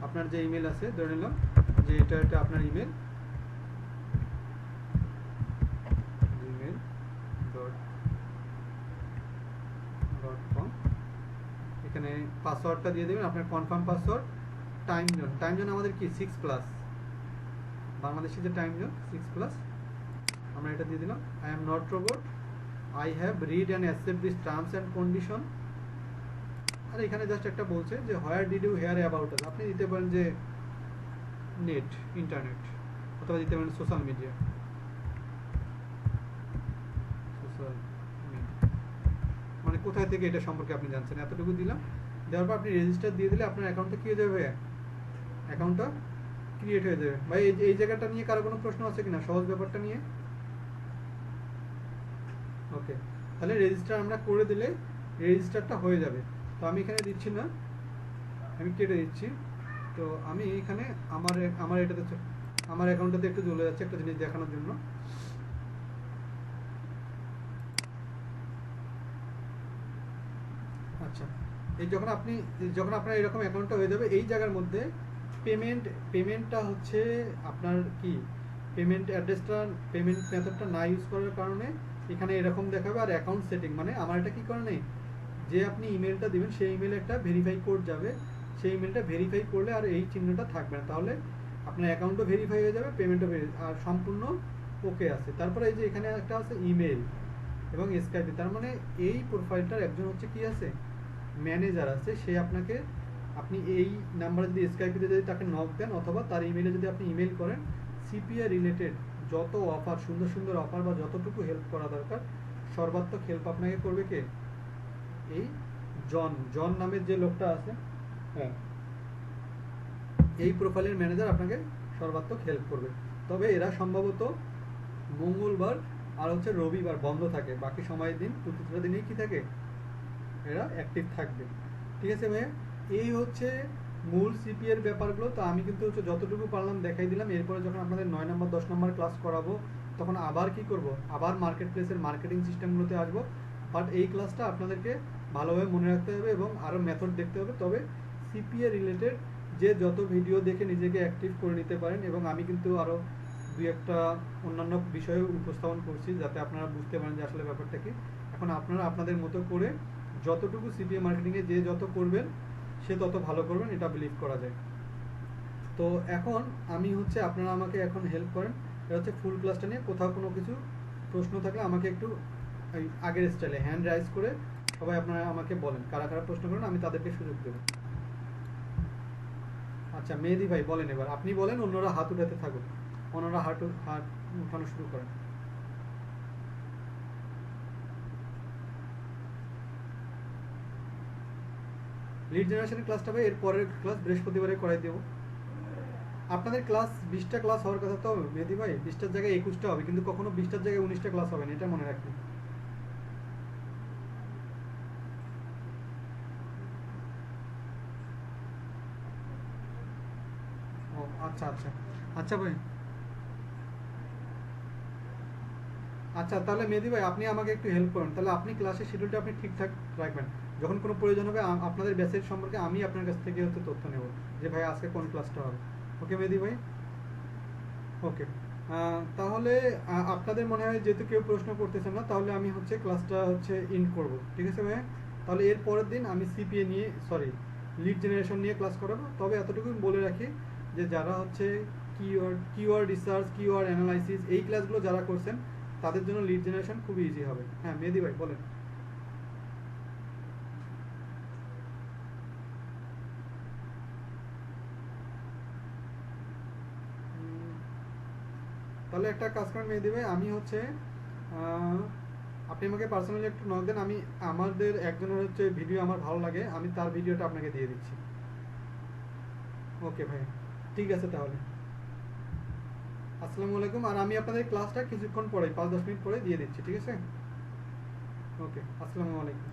আপনার যে ইমেল আছে, ধরে নিলাম যে এটা আপনার ইমেল, gmail.com। এখানে পাসওয়ার্ডটা দিয়ে দেবেন, আপনার কনফার্ম পাসওয়ার্ড। টাইম জোন আমাদের কি 6+, বাংলাদেশে যে টাইম জোন 6+, আমরা এটা দিয়ে দিলাম। I am not robot, I have read and accept this terms and condition. আর এখানে জাস্ট একটা বলছে যে where did you hear about us, আপনি দিতে পারেন যে নেট, ইন্টারনেট, অথবা দিতে পারেন সোশ্যাল মিডিয়া, মানে কোথায় থেকে এটা সম্পর্কে আপনি জানছেন, এতটুকু দিলাম। দেওয়ার পর আপনি রেজিস্টার দিয়ে দিলে আপনার অ্যাকাউন্টটা কি হয়ে যাবে, অ্যাকাউন্টটা ক্রিয়েট হয়ে যাবে। ভাই এই জায়গাটা নিয়ে কারো কোনো প্রশ্ন আছে কিনা, সহজ ব্যাপারটা নিয়ে? ওকে, তাহলে রেজিস্টার আমরা করে দিলে রেজিস্টারটা হয়ে যাবে। তো আমি এখানে দিচ্ছি না, আমি কেটে দিচ্ছি। তো আমি এখানে আমার এটাতে আমার অ্যাকাউন্টটাতে একটু চলে যাচ্ছে একটা জিনিস দেখানোর জন্য। আচ্ছা, এই যখন আপনার এরকম অ্যাকাউন্টটা হয়ে যাবে, এই জায়গার মধ্যে পেমেন্টটা হচ্ছে আপনার কি, পেমেন্ট অ্যাড্রেসটা, পেমেন্ট মেথডটা না ইউজ করার কারণে এখানে এরকম দেখাবে। আর অ্যাকাউন্ট সেটিং মানে আমার এটা কি কারণে, যে আপনি ইমেলটা দিবেন সেই ইমেলে একটা ভেরিফাই কোড যাবে, সেই ইমেলটা ভেরিফাই করলে আর এই চিহ্নটা থাকবে না, তাহলে আপনার অ্যাকাউন্টও ভেরিফাই হয়ে যাবে, পেমেন্টও আর সম্পূর্ণ ওকে আছে। তারপরে এই যে এখানে একটা আছে ইমেল এবং স্কাইপে, তার মানে এই প্রোফাইলটার একজন হচ্ছে কি আছে, ম্যানেজার আছে। সে আপনাকে, আপনি এই নাম্বারে যদি স্কাইপিতে যদি তাকে নক দেন অথবা তার ইমেলে যদি আপনি ইমেল করেন, সিপিএ রিলেটেড যত অফার, সুন্দর সুন্দর অফার বা যতটুকু হেল্প করা দরকার সর্বাত্মক হেল্প আপনাকে করবে কে, এই জন নামের যে লোকটা আছে, হ্যাঁ, এই প্রোফাইলের ম্যানেজার আপনাকে সর্বাত্মক হেল্প করবে। তবে এরা সম্ভবত মঙ্গলবার আর হচ্ছে রবিবার বন্ধ থাকে, বাকি সময়ের দিন প্রতিটা দিনেই কি থাকে, এরা অ্যাক্টিভ থাকবে। ঠিক আছে ভাইয়া, এই হচ্ছে মূল সিপিএর ব্যাপারগুলো। তো আমি কিন্তু হচ্ছে যতটুকু পারলাম দেখাই দিলাম। এরপরে যখন আপনাদের 9 নম্বর 10 নম্বর ক্লাস করাবো তখন আবার কি করব, আবার মার্কেট প্লেসের মার্কেটিং সিস্টেমগুলোতে আসবো। বাট এই ক্লাসটা আপনাদেরকে ভালোভাবে মনে রাখতে হবে এবং আরও মেথড দেখতে হবে। তবে সিপিএ রিলেটেড যে যত ভিডিও দেখে নিজেকে অ্যাক্টিভ করে নিতে পারেন, এবং আমি কিন্তু আরও দুই একটা অন্যান্য বিষয়ে উপস্থাপন করছি যাতে আপনারা বুঝতে পারেন যে আসলে ব্যাপারটা কি। এখন আপনারা আপনাদের মতো করে যতটুকু সিপিএ মার্কেটিংয়ে যে যত করবেন সে তত ভালো করবেন, এটা বিলিভ করা যায়। তো এখন আমি হচ্ছে, আপনারা আমাকে এখন হেল্প করেন, এটা হচ্ছে ফুল ক্লাসটা নিয়ে। কোথাও কোনো কিছু প্রশ্ন থাকলে আমাকে একটু আগের স্টাইলে হ্যান্ড রাইজ করে সবাই আপনারা আমাকে বলেন, কারা কারা প্রশ্ন করেন, আমি তাদেরকে সুযোগ দেব। আচ্ছা মেহেদি ভাই বলেন, এবার আপনি বলেন, অন্যরা হাত উঠাতে থাকুন, অন্যরা হাত উঠানো শুরু করেন। লিড জেনারেশনের ক্লাসটা ভাই এর পরের ক্লাস বৃহস্পতিবারে করাই দেবো। আপনাদের ক্লাস 20টা ক্লাস হওয়ার কথা তো মেহেদি ভাই, 20টার জায়গায় 21টা হবে, কিন্তু কখনো 20টার জায়গায় 19টা ক্লাস হবে না, এটা মনে রাখবেন। ও আচ্ছা আচ্ছা আচ্ছা ভাই, আচ্ছা তাহলে মেহেদি ভাই আপনি আমাকে একটু হেল্প করুন, তাহলে আপনি ক্লাসের শিডিউলটা আপনি ঠিকঠাক রাখবেন। যখন কোনো প্রয়োজন হবে আপনাদের ব্যাচের সম্পর্কে আমি আপনার কাছ থেকে হচ্ছে তথ্য নেব যে ভাই আজকে কোন ক্লাসটা হবে। ওকে মেহেদি ভাই, ওকে। তাহলে আপনাদের মনে হয় যেহেতু কেউ প্রশ্ন করতেছেন না, তাহলে আমি হচ্ছে ক্লাসটা হচ্ছে ইন্ড করব, ঠিক আছে ভাই? তাহলে এর পরের দিন আমি সিপিএ নিয়ে, সরি, লিড জেনারেশন নিয়ে ক্লাস করাবো। তবে এতটুকু বলে রাখি যে যারা হচ্ছে কিওয়ার্ড রিসার্চ, কিওয়ার্ড অ্যানালাইসিস এই ক্লাসগুলো যারা করছেন তাদের জন্য লিড জেনারেশন খুবই ইজি হবে। হ্যাঁ মেহেদি ভাই বলেন। তাহলে একটা কাজ করেন মেহেদি ভাই, আমি হচ্ছে আপনি আমাকে পার্সোনালি একটু নক দেন, আমি আমাদের একজনের হচ্ছে ভিডিও আমার ভালো লাগে, আমি তার ভিডিওটা আপনাকে দিয়ে দিচ্ছি। ওকে ভাই, ঠিক আছে তাহলে। আসসালামু আলাইকুম। আর আমি আপনাদের ক্লাসটা কিছুক্ষণ পরে 5-10 মিনিট পরে দিয়ে দিচ্ছি, ঠিক আছে? ওকে, আসসালামু আলাইকুম।